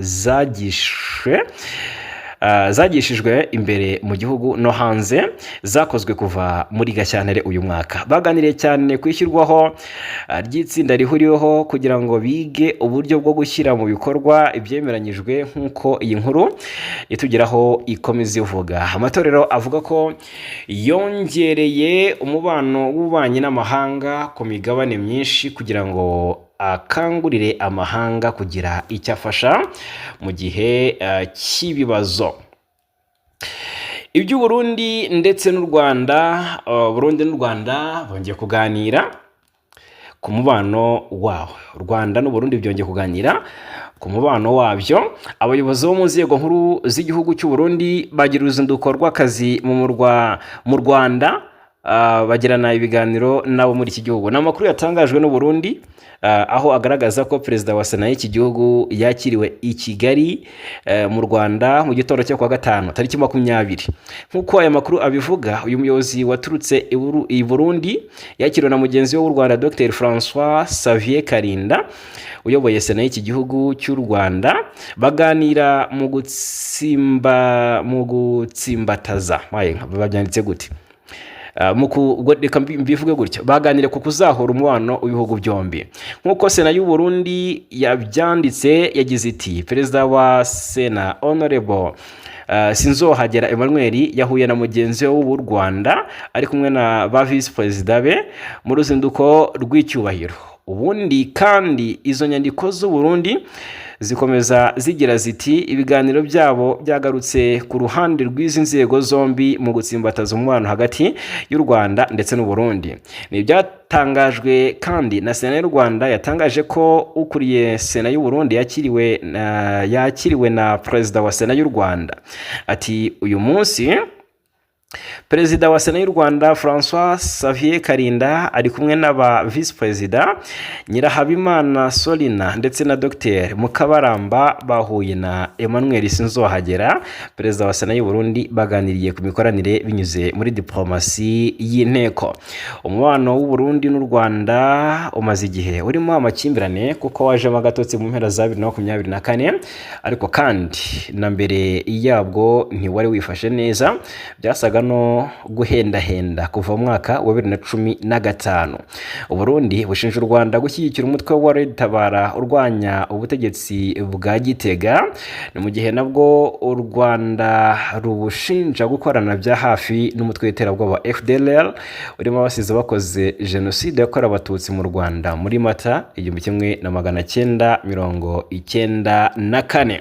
zagishijwe imbere mu gihugu no hanze zakozwe kuva muri Gashyantare uyu mwaka. Baganiriye cyane ku ishyirwaho ry'itsinda rihuriweho kugira ngo bige uburyo bwo gushyira mu bikorwa ibyemeranyijwe, nk'uko iyi nkuru itugeraho ikomeza ivuga. Amatorero avuga ko yongereye umubano w'ububanyi n'amahanga ku migabane myinshi kugira ngo akangurire amahanga kugira icyo afasha mu gihe cy'ibibazo. Iby'Uburundi ndetse n'u Rwanda, Burundi n'u Rwanda bongeye kuganira ku mubano wabo. U Rwanda n'u Burundi byongeye kuganira ku mubano wabyo. Abayobozi bo mu nzego nkuru z'igihugu cy'u Burundi bagira uruzinduko rw'akazi mu Rwanda, bagirana ibiganiro nabo muri iki gihugu. Ni amakuru yatangajwe n'u Burundi, aho agaragaza ko perezida wa Sena y'iki gihugu yakiriwe i Kigali mu Rwanda mu gitondo cyo kuwa gatanu tariki 20. Nk'uko aya makuru abivuga, uyu muyobozi waturutse i Burundi yakiriwe na mugenzi we w'u Rwanda Dr François Xavier Karinda uyoboye Sena y'iki gihugu cy'u Rwanda. Baganira mu gutsimbataza, babyanditse gute? Reka mbivuge gutya, baganire ku kuzahura umubano w'ibihugu byombi. Nk'uko Sena y'u Burundi yabyanditse, yagize iti perezida wa Sena Honorable Sinzohagera Emmanuel yahuye na mugenzi we w'u Rwanda ari kumwe na ba vice perezida be mu ruzinduko rw'icyubahiro. Ubundi kandi izo nyandiko z'u Burundi zikomeza zigira ziti ibiganiro byabo byagarutse ku ruhande rw'izi nzego zombi mu gutsimbataza umubano hagati y'u Rwanda ndetse n'u Burundi. Ni byatangajwe kandi na Sena y'u Rwanda yatangaje ko ukuriye Sena y'u Burundi yakiriwe na perezida wa Sena y'u Rwanda. Ati uyu munsi Perezida wa Sena y'u Rwanda François Xavier Karinda ari kumwe n'aba vice perezida Nyirahabimana Solina ndetse na Dr Mukabaramba bahuye na Emmanuel Sinzohagera perezida wa Sena y'u Burundi, baganiriye ku mikoranire binyuze muri diplomasi y'inteko. Umubano w'u Burundi n'u Rwanda umaze igihe urimo amakimbirane kuko wajemo agatotsi mu mpera za 2024, ariko kandi na mbere yabwo ntiwari wifashe neza, byasaga no guhendahenda kuva mu mwaka wa 2015. U Burundi bushinja u Rwanda gushyigikira umutwe wa Red Tabara urwanya ubutegetsi bwa Gitega, ni mu gihe nabwo u Rwanda rubushinja gukorana bya hafi n'umutwe w'iterabwoba FDLR urimo abasize bakoze jenoside yakorewe abatutsi mu Rwanda muri Mata 1994.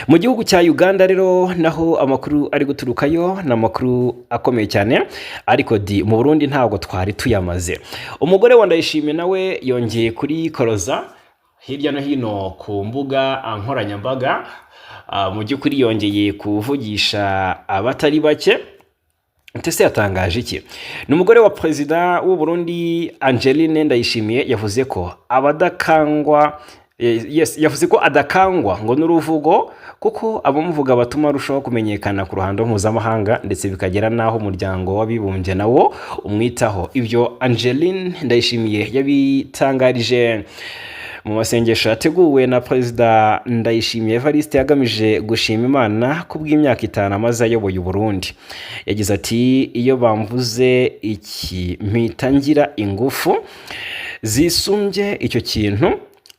Mu gihugu cya Uganda rero naho amakuru ari guturukayo na makuru akomeye cyane, ariko mu Burundi ntabwo twari tuyamaze. Umugore wa Ndayishimiye nawe yongeye kuri koroza hirya no hino ku mbuga nkoranyambaga, mu by'ukuri yongeye kuvugisha abatari bake. Ntese yatangaje iki? Ni umugore wa perezida w'u Burundi Angeline Ndayishimiye yavuze ko yavuze ko adakangwa ngo n'uruvugo kuko abamuvuga batuma arushaho kumenyekana ku ruhando mpuzamahanga ndetse bikagera naho umuryango w'abibumbye nawo umwitaho. Ibyo Angeline Ndayishimiye yabitangarije mu masengesho yateguwe na perezida Ndayishimiye Evariste yagamije gushima Imana kubw'imyaka 5 amaze ayoboye u Burundi. Yagize ati iyo bamvuze iki mpita ngira ingufu zisumbye icyo kintu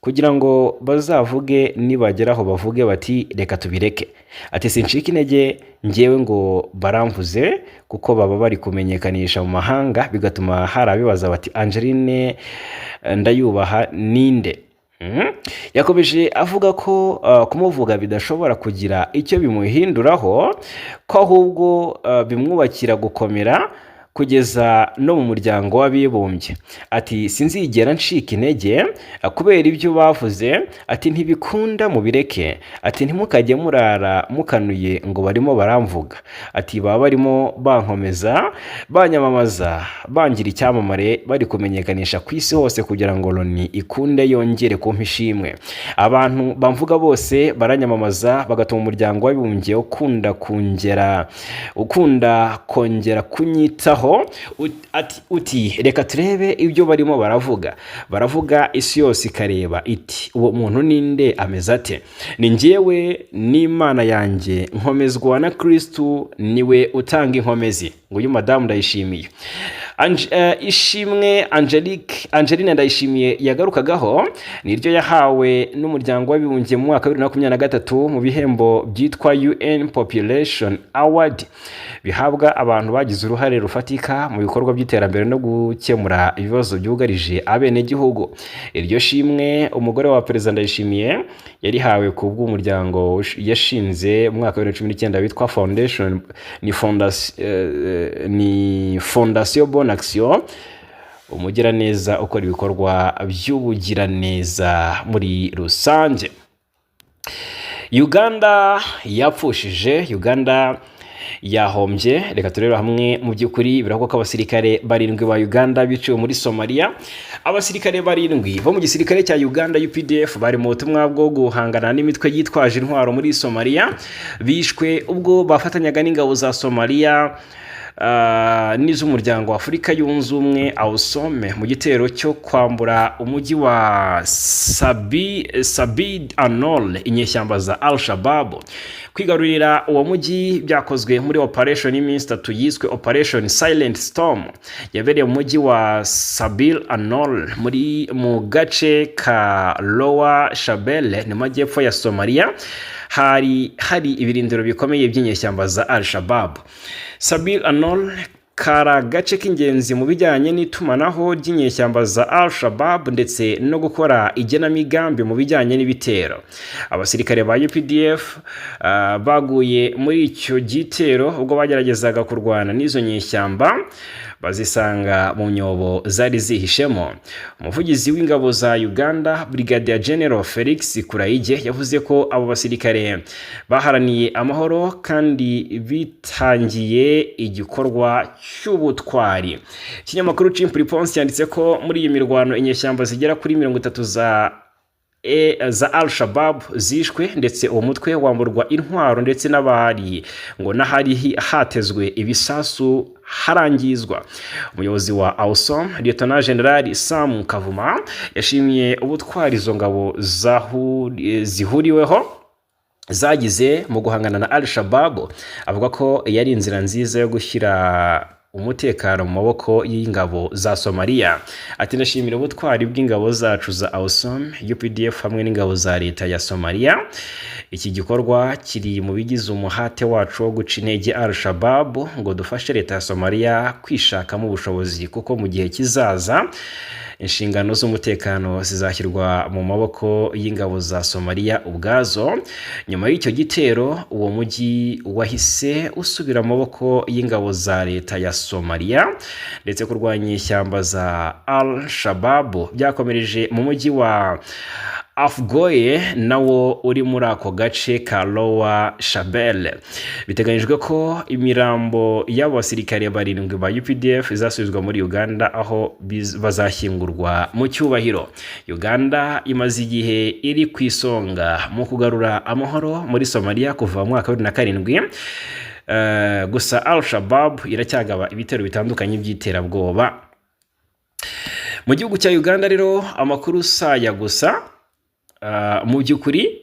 kugira ngo bazavuge nibageraho bavuge bati reka tubireke. Ati sincika intege ngewe ngo baramvuze kuko baba bari kumenyekanisha mu mahanga, bigatuma harabibaza bati Angeline ndayubaha ninde. Yakomeje avuga ko kumuvuga bidashobora kugira icyo bimuhinduraho, ko ahubwo bimwubakira gukomera kugeza no mu muryango w'abibumbye. Ati sinzigera ncika intege kubera ibyo bavuze, ati ntibikunda mubireke, ati ntimukajye murara mukanuye ngo barimo baramvuga, ati baba barimo bankomeza banyamamaza bangira icyamamare bari kumenyekanisha ku isi hose kugira ngo Loni ikunde yongere kumpa ishimwe. Abantu bamvuga bose baranyamamaza bagatuma umuryango w'abibumbye ukunda kongera kunyitaho. Uti reka turebe ibyo barimo baravuga isi yose ikareba iti uwo muntu ninde, ameze ate? Ni njyewe n'Imana yanjye nkomezwa na Kristu, niwe utanga inkomezi. Nguyu madamu Ndayishimiye. Ishimwe Angeline Ndayishimiye yagarukagaho niryo yahawe n'umuryango w'abibumbye mu mwaka wa 2023 mu bihembo byitwa UN Population Award, bihabwa abantu bagize uruhare rufatika mu bikorwa by'iterambere no gukemura ibibazo byugarije abenegihugu. Iryo shimwe umugore wa Perezida Ndayishimiye yarihawe ku bw'umuryango yashinze mu mwaka wa 2019 witwa Fondation Bonne Action, umugiraneza ukora ibikorwa by'ubugiraneza muri rusange. Uganda yapfushije, Uganda yahombye. Reka turebe hamwe mu by'ukuri biravugwa ko abasirikare 7 ba Uganda biciwe muri Somalia. Abasirikare 7 bo mu gisirikare cya Uganda UPDF bari mu butumwa bwo guhangana n'imitwe yitwaje intwaro muri Somalia, bishwe ubwo bafatanyaga n'ingabo za Somalia n'iz'umuryango wa Afurika yunze ubumwe AUSOM mu gitero cyo kwambura umujyi wa Sabid Anol inyeshyamba za Al-Shabaab. Kwigarurira uwo mujyi byakozwe muri operation y'iminsi 3 yiswe Operation Silent Storm, yabereye mu mujyi wa Sabil Anol mu gace ka Lower Shabelle ni majyepfo ya Somalia. Hari ibirindiro bikomeye by'inyeshyamba za Al-Shabaab. Sabil Anol kara gace k'ingenzi mu bijyanye n'itumanaho ry'inyeshyamba za Al-Shabaab ndetse no gukora igenamigambi mu bijyanye n'ibitero. Abasirikare ba UPDF baguye muri icyo gitero ubwo bageragezaga kurwana n'izo nyeshyamba, bazisanga mu nyobo zari zihishemo. Umuvugizi w'ingabo za Uganda Brigadier General Felix Kuraige yavuze ko abo basirikare baharaniye amahoro kandi bitangiye igikorwa cy'ubutwari. Ikinyamakuru Chimpreponse yanditse ko muri iyi mirwano inyeshyamba zigera kuri 30 za Al-Shabaab zishwe, ndetse uwo mutwe wamburwa intwaro ndetse n'abari ngo nahari hatezwe ibisasu harangizwa. Umuyobozi wa AUSOM Lieutenant General Sam Kavuma yashimiye ubutwari izo ngabo zihuriweho zagize mu guhangana na Al-Shabaab, avuga ko yari inzira nziza yo gushyira umutekano mu maboko y'ingabo za Somalia. Ati ndashimira ubutwari bw'ingabo zacu za AUSOM, UPDF hamwe n'ingabo za leta ya Somalia. Iki gikorwa kiri mu bigize umuhate wacu wo guca intege Al-Shabaab ngo dufashe leta ya Somalia kwishakamo ubushobozi, kuko mu gihe kizaza inshingano z'umutekano zizashyirwa mu maboko y'ingabo za Somalia ubwazo. Nyuma y'icyo gitero uwo mujyi wahise usubira mu maboko y'ingabo za leta ya Somalia, ndetse kurwanya ishyamba za Al-Shabaab byakomereje mu mujyi wa Afgoye nawo uri muri ako gace ka Lower Shabelle. Biteganyijwe ko imirambo y'abasirikare 7 ba UPDF izasubizwa muri Uganda aho bazashyingurwa mu cyubahiro. Uganda imaze igihe iri ku isonga mu kugarura amahoro muri Somalia kuva mu mwaka wa 2007. Gusa Al-Shabaab iracyagaba ibitero bitandukanye by'iterabwoba. Mu gihugu cya Uganda rero amakuru saya gusa, mu by'ukuri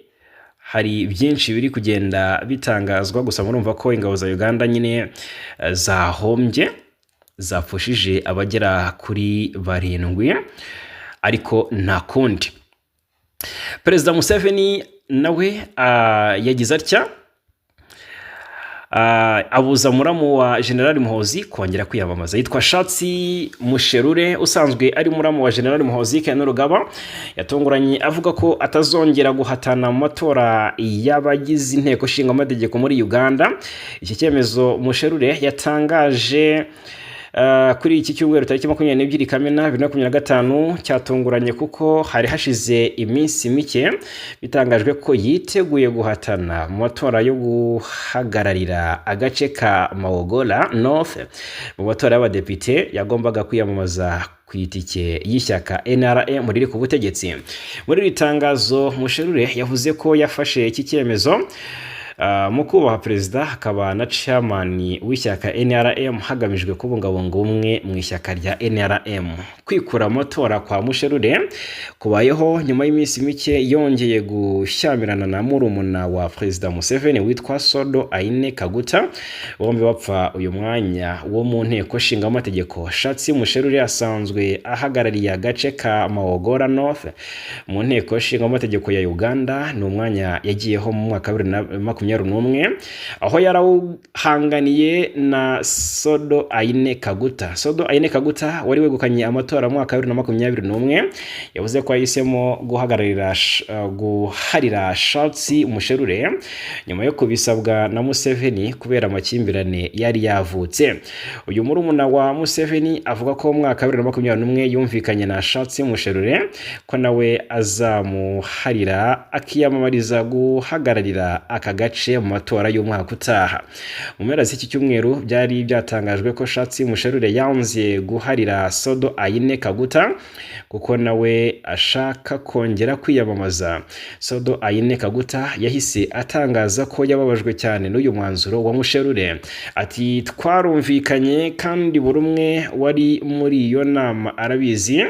hari byinshi biri kugenda bitangazwa, gusa murumva ko ingabo za Uganda nyine zahombye, zapfushije abagera kuri 7, ariko nta kundi. Perezida Museveni nawe yagize atya, abuza muramu wa General Muhoozi kongera kwiyamamaza. Yitwa Shatsi Musherure, usanzwe ari muramu wa General Muhoozi Kainerugaba, yatunguranye avuga ko atazongera guhatana mu matora y'abagize inteko nshinga amategeko muri Uganda. Iki cyemezo Musherure yatangaje kuri iki cyumweru tariki 22 Kamena 2025 cyatunguranye kuko hari hashize iminsi mike bitangajwe ko yiteguye guhatana mu matora yo guhagararira agace ka Mawogola North mu matora y'abadepite yagombaga kwiyamamaza ku itike y'ishyaka NRM riri ku butegetsi. Muri iri tangazo Musherure yavuze ko yafashe iki cyemezo mu kubaha perezida akaba na chairman w'ishyaka NRM hagamijwe kubungabunga ubumwe mu ishyaka rya NRM. Kwikura amatora kwa Musherure kubayeho nyuma y'iminsi mike yongeye gushyamirana na murumuna wa perezida Museveni witwa Sodo Aine Kaguta, bombi bapfa uyu mwanya wo mu nteko nshinga amategeko. Shatsi Musherure asanzwe ahagarariye agace ka Mawogola North mu nteko nshinga amategeko ya Uganda, ni umwanya yagiyeho mu mwaka 2021 aho yarawuhanganiye na Sodo Aine Kaguta. Sodo Aine Kaguta wari wegukanye amatora mu mwaka 2021 yavuze ko yahisemo guharira Shatsi Musherure nyuma yo kubisabwa na Museveni kubera amakimbirane yari yavutse. Uyu murumuna wa Museveni avuga ko mu mwaka 2021 yumvikanye na Shatsi Musherure ko nawe azamuharira akiyamamariza guhagararira aka gace mu matora y'umwaka utaha. Mu mpera z'iki cyumweru byari byatangajwe ko Shatsi Musherure yanze guharira Sodo Aine Kaguta kuko nawe ashaka kongera kwiyamamaza. Sodo Aine Kaguta yahise atangaza ko yababajwe cyane n'uyu mwanzuro wa Musherure. Ati twarumvikanye kandi buri umwe wari muri iyo nama arabizi.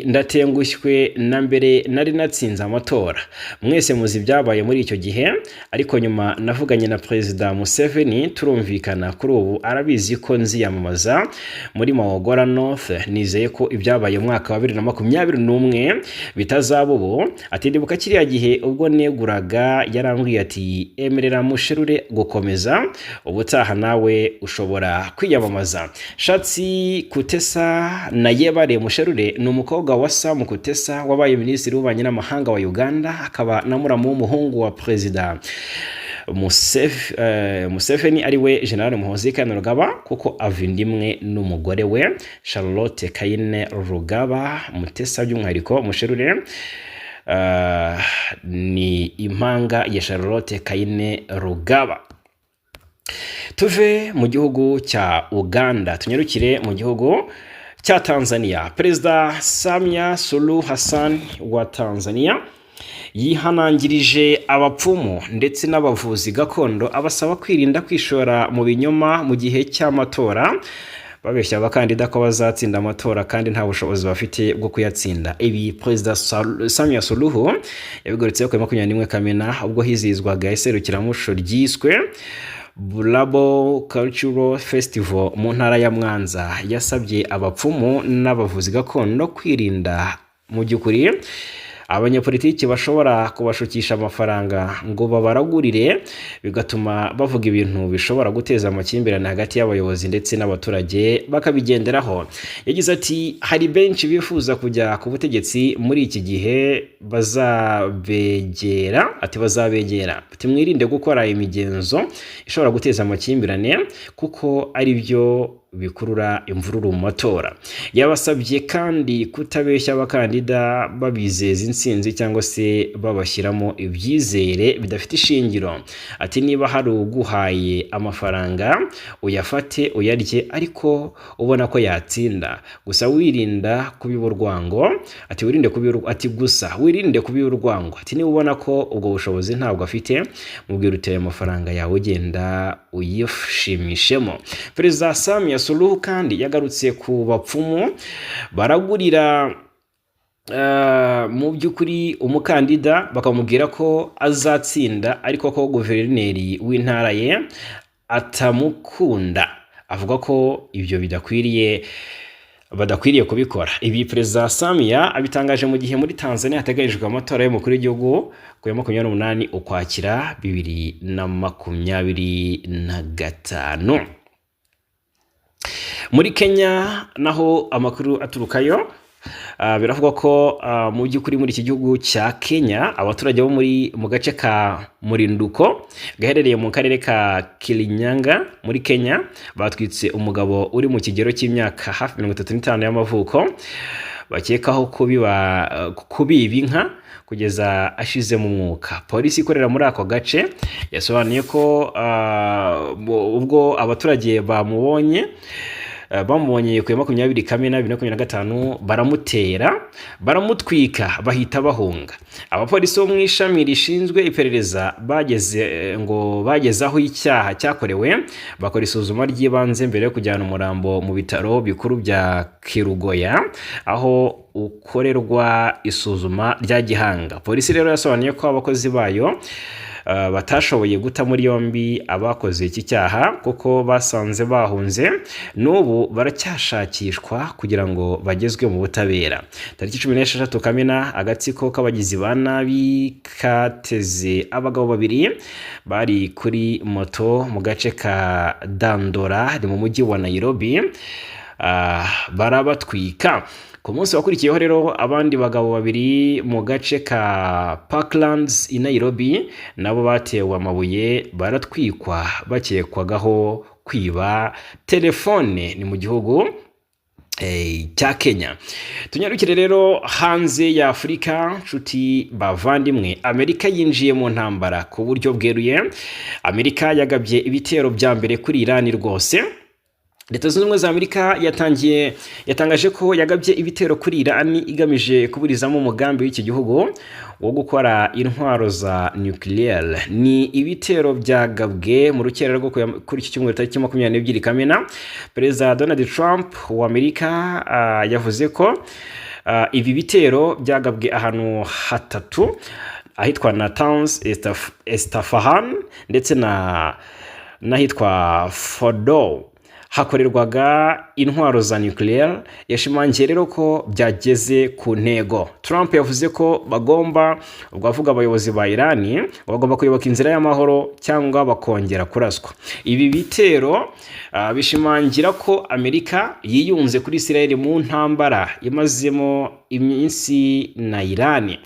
Ndatengushywe na mbere nari natsinze amatora, mwese muzi byabaye muri icyo gihe, ariko nyuma navuganye na perezida Museveni turumvikana kuri ubu arabizi ko nziyamamaza muri Mawogola North. Nizeye ko ibyabaye mu mwaka wa 2021 bitazaba ubu. Ati ndibuka kiriya gihe ubwo neguraga yarambwiye ati emerera Musherure gukomeza, ubutaha nawe ushobora kwiyamamaza. Shatsi Kutesa na Yebare Musherure ni umukobwa wa Sam Kutesa wabaye minisitiri w'ububanyi n'amahanga wa Uganda, akaba na muramu w'umuhungu wa perezida Museveni ariwe General Muhoozi Kainerugaba, kuko avindimwe n'umugore we Charlotte Kainerugaba. Mutesa by'umwihariko Musherure ni impanga ya Charlotte Kainerugaba. Tuve mu gihugu cya Uganda tunyarukire mu gihugu cya Tanzania. Perezida Samia Suluhu Hassan wa Tanzania yihanangirije abapfumu ndetse n'abavuzi gakondo abasaba kwirinda kwishora mu binyoma mu gihe cy'amatora, babeshya abakandida ko bazatsinda amatora kandi nta bushobozi bafite bwo kuyatsinda. Ibi Perezida Samia Suluhu yabigarutseho ku 21 Kamena ubwo hizihizwaga iserukiramuco ryiswe Bulabo Cultural Festival mu ntara ya Mwanza. Yasabye abapfumu n'abavuzi gakondo kwirinda mu by'ukuri abanyapolitiki bashobora kubashukisha amafaranga ngo babaragurire, bigatuma bavuga ibintu bishobora guteza amakimbirane hagati y'abayobozi ndetse n'abaturage bakabigenderaho. Yagize ati hari benshi bifuza kujya ku butegetsi muri iki gihe bazabegera, ati mwirinde gukora imigenzo ishobora guteza amakimbirane kuko ari byo bikurura imvururu mu matora. Yabasabye kandi kutabeshya abakandida babizeza intsinzi cyangwa se babashyiramo ibyizere bidafite ishingiro. Ati niba hari uguhaye amafaranga uyafate uyarye, ariko ubona ko yatsinda, gusa wirinda kubiba urwango. Ati wirinde kubiba urwango. Ati niba ubona ko ubwo bushobozi ntabwo afite, mubwire uteye amafaranga yawe ugenda uyishimishemo. Perezida Samia Suluhu kandi yagarutse ku bapfumu baragurira mu by'ukuri umukandida bakamubwira ko azatsinda ariko ko guverineri w'intara ye atamukunda. Avuga ko ibyo badakwiriye kubikora. Ibi Perezida Samia abitangaje mu gihe muri Tanzania hategerejwe amatora y'umukuru w'igihugu ku 28 Ukwakira 2025. Muri Kenya naho amakuru aturukayo biravugwa ko mu by'ukuri muri iki gihugu cya Kenya abaturage bo mu gace ka Murinduko gaherereye mu karere ka Kirinyaga muri Kenya batwitse umugabo uri mu kigero cy'imyaka hafi 35 y'amavuko bakekaho kubiba inka kugeza ashize mu mwuka. Polisi ikorera muri ako gace yasobanuye ko ubwo abaturage bamubonye ku ya 20 Kamena 2025 baramutwika bahita bahunga. Abapolisi bo mu ishami rishinzwe iperereza bageze aho icyaha cyakorewe bakora isuzuma ry'ibanze mbere yo kujyana umurambo mu bitaro bikuru bya Kirugoya aho ukorerwa isuzuma rya gihanga. Polisi rero yasobanuye ko abakozi bayo batashoboye guta muri yombi abakoze iki cyaha kuko basanze bahunze, n'ubu baracyashakishwa kugira ngo bagezwe mu butabera. Tariki 16 Kamena agatsiko k'abagizi ba nabi kateze abagabo babiri bari kuri moto mu gace ka Dandora ni mu mujyi wa Nairobi, barabatwika. Ku munsi wakurikiyeho rero abandi bagabo babiri mu gace ka Parklands i Nairobi nabo batewe amabuye baratwikwa bakekwagaho kwiba telefone ni mu gihugu cya Kenya. Tunyarukire rero hanze ya Afurika, nshuti bavandimwe, Amerika yinjiye mu ntambara ku buryo bweruye. Amerika yagabye ibitero bya mbere kuri Iran rwose. Leta Zunze Ubumwe za Amerika yatangaje ko yagabye ibitero kuri Iran igamije kuburizamo umugambi w'iki gihugu wo gukora intwaro za nuclear. Ni ibitero byagabwe mu rukerera rwo kuri iki cyumweru tariki 22 Kamena. Perezida Donald Trump wa Amerika yavuze ko ibi bitero byagabwe ahantu hatatu ahitwa Natanz, Isfahan ndetse n'ahitwa Fordow hakorerwaga intwaro za nuclear. Yashimangiye rero ko byageze ku ntego. Trump yavuze ko avuga abayobozi ba Iran bagomba kuyoboka inzira y'amahoro cyangwa bakongera kuraswa. Ibi bitero bishimangira ko Amerika yiyunze kuri Israel mu ntambara imazemo iminsi na Iran.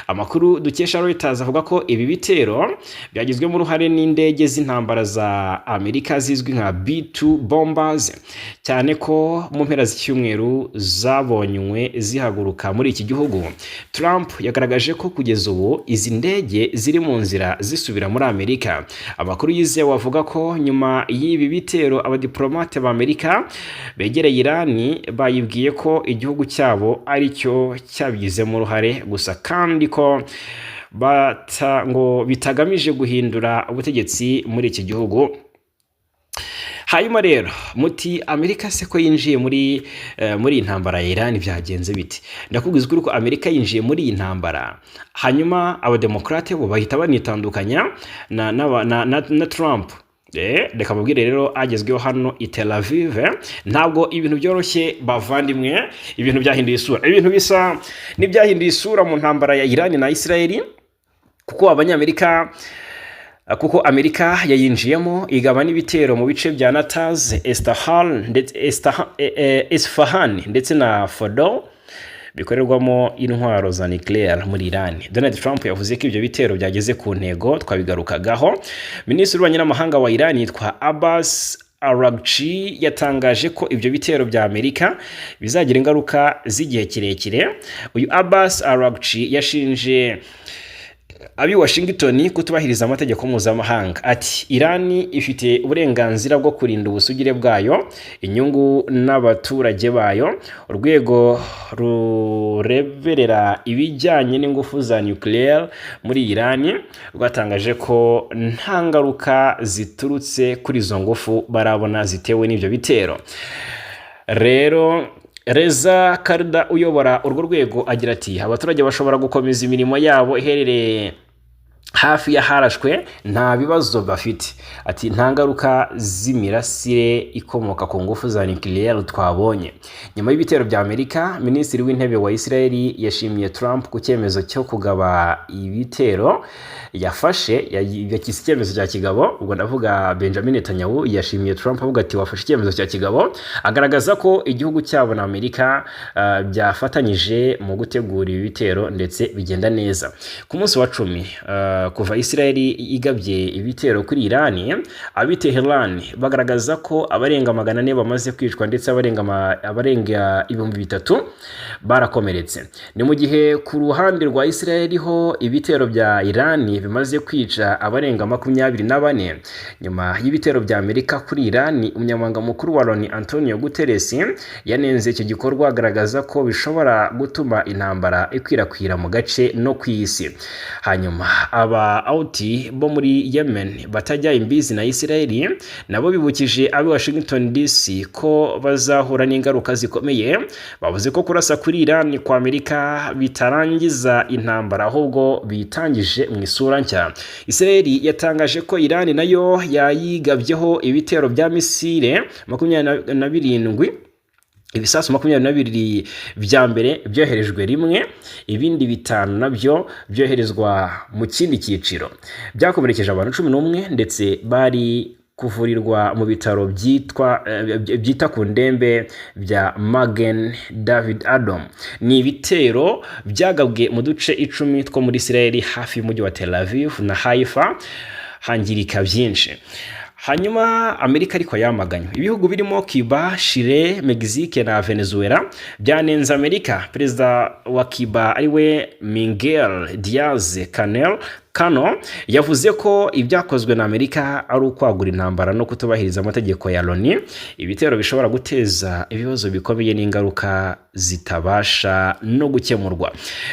Amakuru dukesha Reuters avuga ko ibi bitero byagizwemo uruhare n'indege z'intambara za Amerika zizwi nka B2 bombers, cyane ko mu mpera z'icyumweru zabonywe zihaguruka muri iki gihugu. Trump yagaragaje ko kugeza ubu izi ndege ziri mu nzira zisubira muri Amerika. Amakuru yizewe avuga ko nyuma y'ibi bitero abadiplomate ba Amerika begereye Iran bayibwiye ko igihugu cyabo ari cyo cyabigizemo uruhare gusa kandi ko ngo bitagamije guhindura ubutegetsi muri iki gihugu. Hanyuma rero muti Amerika se ko yinjiye muri intambara ya Iran byagenze biti? Ndakubwiza ko Amerika yinjiye muri iyi ntambara hanyuma abademokrate bo bahita banitandukanya na Trump. Reka mubwire rero agezweho hano i Tel Aviv ntabwo ibintu byoroshye bavandimwe, ibintu byahinduye isura, ibintu bisa n'ibyahinduye isura mu ntambara ya Iran na Israel kuko Amerika yayinjiyemo igaba n'ibitero mu bice bya Natanz, Isfahan ndetse na Fordow bikorerwamo intwaro za nuclear muri Iran. Donald Trump yavuze ko ibyo bitero byageze ku ntego twabigarukagaho. Minisitiri w'ububanyi n'amahanga wa Iran yitwa Abbas Araghchi yatangaje ko ibyo bitero bya Amerika bizagira ingaruka z'igihe kirekire. Uyu Abbas Araghchi yashinje abi Washington kutubahiriza amategeko mpuzamahanga. Ati Iran ifite uburenganzira bwo kurinda ubusugire bwayo, inyungu n'abaturage bayo. Urwego rureberera ibijyanye n'ingufu za nuclear muri Iran rwatangaje ko nta ngaruka ziturutse kuri izo ngufu barabona zitewe n'ibyo bitero. Rero Reza Karda uyobora urwo rwego agira ati abaturage bashobora gukomeza imirimo yabo iherereye hafi y'aharashwe nta bibazo bafite. Ati nta ngaruka z'imirasire ikomoka ku ngufu za nucleaire twabonye. Nyuma y'ibitero bya Amerika, Minisitiri w'Intebe wa Israel yashimiye Trump ku cyemezo cyo kugaba ibitero yafashe. Yakise icyemezo cya kigabo, ubwo ndavuga Benjamin Netanyahu yashimiye Trump avuga ati wafashe icyemezo cya kigabo, agaragaza ko igihugu cyabo na Amerika byafatanyije mu gutegura ibi bitero ndetse bigenda neza. Ku munsi wa 10 kuva Israel igabye ibitero kuri Irani, Tehran bagaragaza ko abarenga 400 bamaze kwicwa ndetse abarenga 3000 barakomeretse. Ni mu gihe ku ruhande rwa Israel ho ibitero bya Irani bimaze kwica abarenga 24. Nyuma y'ibitero bya Amerika kuri Irani, umunyamabanga mukuru wa Loni Antonio Guterres yanenze icyo gikorwa, agaragaza ko bishobora gutuma intambara ikwirakwira mu gace no ku isi. Hanyuma aba Houthi bo muri Yemen batajya imbizi na Israel nabo bibukije abi Washington DC ko bazahura n'ingaruka zikomeye. Bavuze ko kurasa kuri Iran kwa Amerika bitarangiza intambara, ahubwo bitangije mu isura nshya. Israel yatangaje ko Iran nayo yayigabyeho ibitero bya misile 27. Ibisasu 22 bya mbere byoherejwe rimwe, ibindi 5 nabyo byoherezwa mu kindi cyiciro. Byakomerekeje abantu 11 ndetse bari kuvurirwa mu bitaro byita ku ndembe bya Magen David Adom. Ni ibitero byagabwe mu duce 10 two muri Israel hafi y'umujyi wa Tel Aviv na Haifa, hangirika byinshi. Hanyuma Amerika ariko yamaganye ibihugu birimo Cuba, Chile, Mexique na Venezuela byanenze Amerika. Perezida wa Cuba ariwe Miguel Diaz-Canel yavuze ko ibyakozwe na Amerika ari ukwagura intambara no kutubahiriza amategeko ya Loni. Ibitero bishobora guteza ibibazo bikomeye n'ingaruka zitabasha no gukemurwa.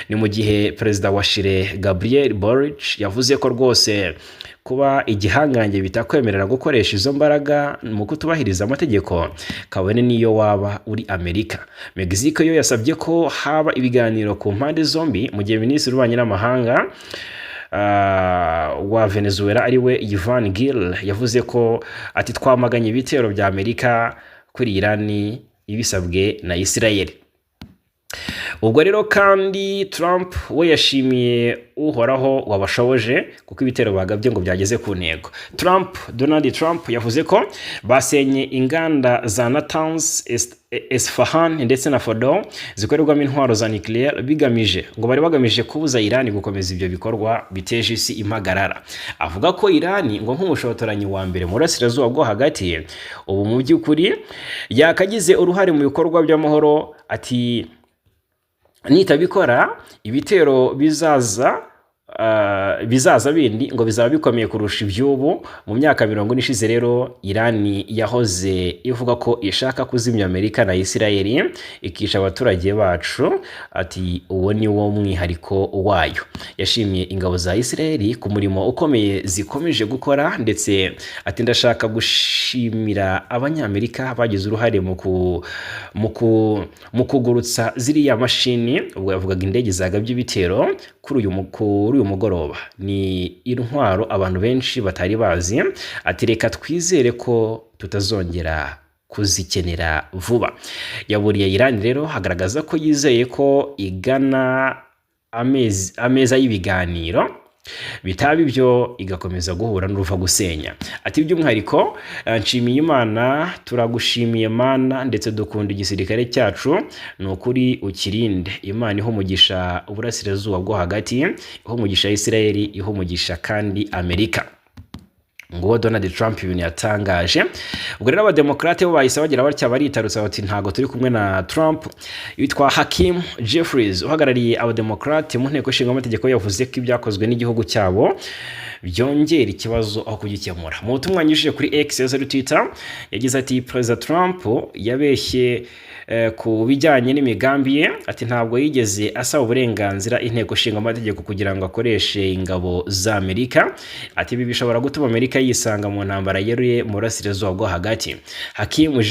Ni mu gihe perezida wa Chile Gabriel Boric yavuze ko rwose kuba igihangange bitakwemerera gukoresha izo mbaraga mu kutubahiriza amategeko, kabone niyo waba uri Amerika. Mexico yo yasabye ko haba ibiganiro ku mpande zombi, mu gihe Minisitiri w'Ububanyi n'Amahanga wa Venezuela ariwe Ivan Gil yavuze ko ati twamaganye ibitero bya Amerika kuri Irani ibisabwe na Israel. Ubwo rero kandi Trump we yashimiye uhoraho wabashoboje kuko ibitero bagabye ngo byageze ku ntego. Donald Trump yavuze ko basenye inganda za Natanz, Esfahan ndetse na Fordo zikorerwamo intwaro za nucleaire bari bagamije kubuza Irani gukomeza ibyo bikorwa biteje isi impagarara. Avuga ko Irani ngo nk'umushotoranyi wa mbere mu burasirazuba bwo hagati ubu mu by'ukuri yakagize uruhare mu bikorwa by'amahoro. Ati nitabikora ibitero bizaza bindi ngo bizaba bikomeye kurusha iby'ubu. Mu myaka 40 ishize rero Irani yahoze ivuga ko ishaka kuzimya Amerika na Israel ikisha abaturage bacu. Ati uwo ni wo mwihariko wayo. Yashimiye ingabo za Israel ku murimo ukomeye zikomeje gukora, ndetse ati ndashaka gushimira abanyamerika bagize uruhare mu kugurutsa ziriya mashini. Ubwo yavugaga indege zagabye ibitero kuri uyu mugoroba. Ni intwaro abantu benshi batari bazi. Ati reka twizere ko tutazongera kuzikenera vuba. Yaburiye Iran rero hagaragaza ko yizeye ko igana ameza y'ibiganiro, bitaba ibyo igakomeza guhura n'uruva gusenya. Ati by'umwihariko nshimiye Imana, turagushimiye Mana, ndetse dukunda igisirikare cyacu, ni ukuri ukirinde. Imana iho umugisha uburasirazuba bwo hagati, iho umugisha Israel, iho umugisha kandi Amerika. Ngo Donald Trump ibintu yatangaje. Ubwo rero abademokrate bo bahise bagira batya baritarutsa bati ntago turi kumwe na Trump. Yitwa Hakeem Jeffries uhagarariye abademokrate mu nteko ishinga amategeko yavuze ko ibyakozwe n'igihugu cyabo byongera ikibazo aho kugikemura. Mu butumwa yanyujije kuri X ya Twitter yagize ati President Trump yabeshye ku bijyanye n'imigambi ye, ati ntabwo yigeze asaba uburenganzira inteko ishinga amategeko kugira ngo akoreshe ingabo za Amerika. Ati ibi bishobora gutuma Amerika yisanga mu ntambara yeruye mu burasirazuba bwo hagati. Hakim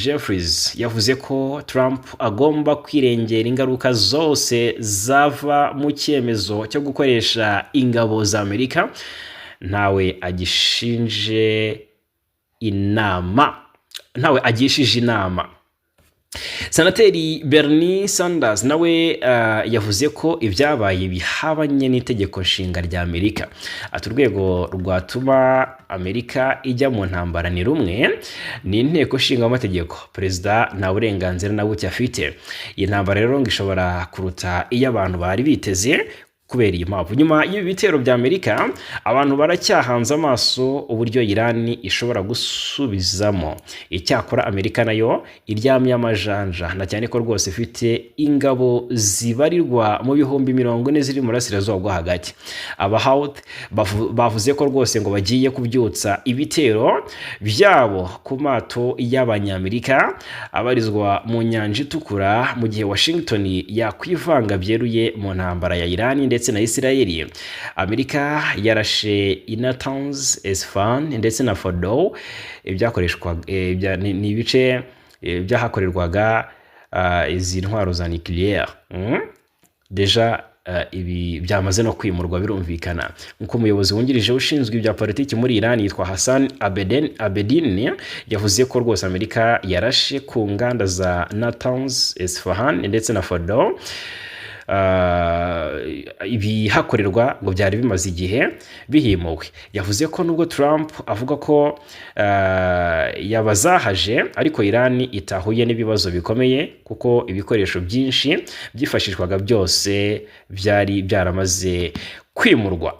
Jeffries yavuze ko Trump agomba kwirengera ingaruka zose zava mu cyemezo cyo gukoresha ingabo za Amerika, ntawe agishije inama. Senateri Bernie Sanders nawe yavuze ko ibyabaye bihabanye n'itegeko nshinga rya Amerika. Ati urwego rwatuma Amerika ijya mu ntambara ni rumwe, ni inteko ishinga amategeko. Perezida nta burenganzira na buke afite. Iyi ntambara rero ngo ishobora kuruta iyo abantu bari biteze kubera iyi mpamvu. Nyuma y'ibi bitero bya Amerika, abantu baracyahanze amaso uburyo Irani ishobora gusubizamo. Icyakora Amerika nayo iryamye amajanja, na cyane ko rwose ifite ingabo zibarirwa mu bihumbi 40 ziri mu burasirazuba bwo hagati. Abahouthi bavuze ko rwose ngo bagiye kubyutsa ibitero byabo ku mato y'abanyamerika abarizwa mu nyanja itukura, mu gihe Washington yakwivanga byeruye mu ntambara ya Irani ndetse na Israeli. Amerika yarashe Natanz, Esfahan ndetse na Fordow, ibyakoreshwa ni ibice byahakorerwaga izi ntwaro za nucleaire. Deja ibi byamaze no kwimurwa birumvikana. Nkuko umuyobozi wungirije ushinzwe ibya politiki muri Iran yitwa Hassan Abedin yavuze ko rwose Amerika yarashe ku nganda za Natanz, Esfahan ndetse na Fordow. Ibi hakorerwa ngo byari bimaze igihe bihimuwe. Yavuze ko nubwo Trump avuga ko yabazahaje, ariko Iran itahuye n'ibibazo bikomeye kuko ibikoresho byinshi byifashishwaga byose byari byaramaze kwimurwa.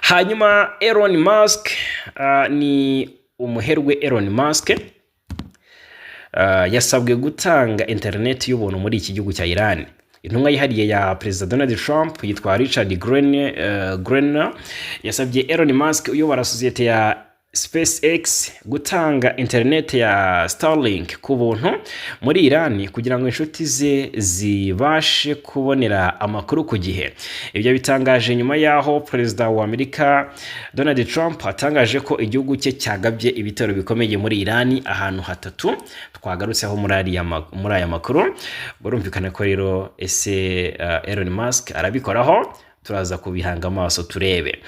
Hanyuma Elon Musk, ni umuherwe Elon Musk yasabwe gutanga internet y'ubuntu muri iki gihugu cya Iran. Intumwa yihariye ya Perezida Donald Trump yitwa Richard Grenner yasabye Elon Musk uyobora sosiyete ya SpaceX gutanga internet ya Starlink ku buntu muri Iran kugira ngo inshuti ze zibashe kubonera amakuru ku gihe. Ibyo bitangaje nyuma yaho Perezida wa Amerika Donald Trump atangaje ko igihugu cye cyagabye ibitero bikomeye muri Iran ahantu hatatu twagarutseho muri aya makuru. Burumvikana ko rero ese Elon Musk arabikoraho, turaza kubihanga amaso turebe.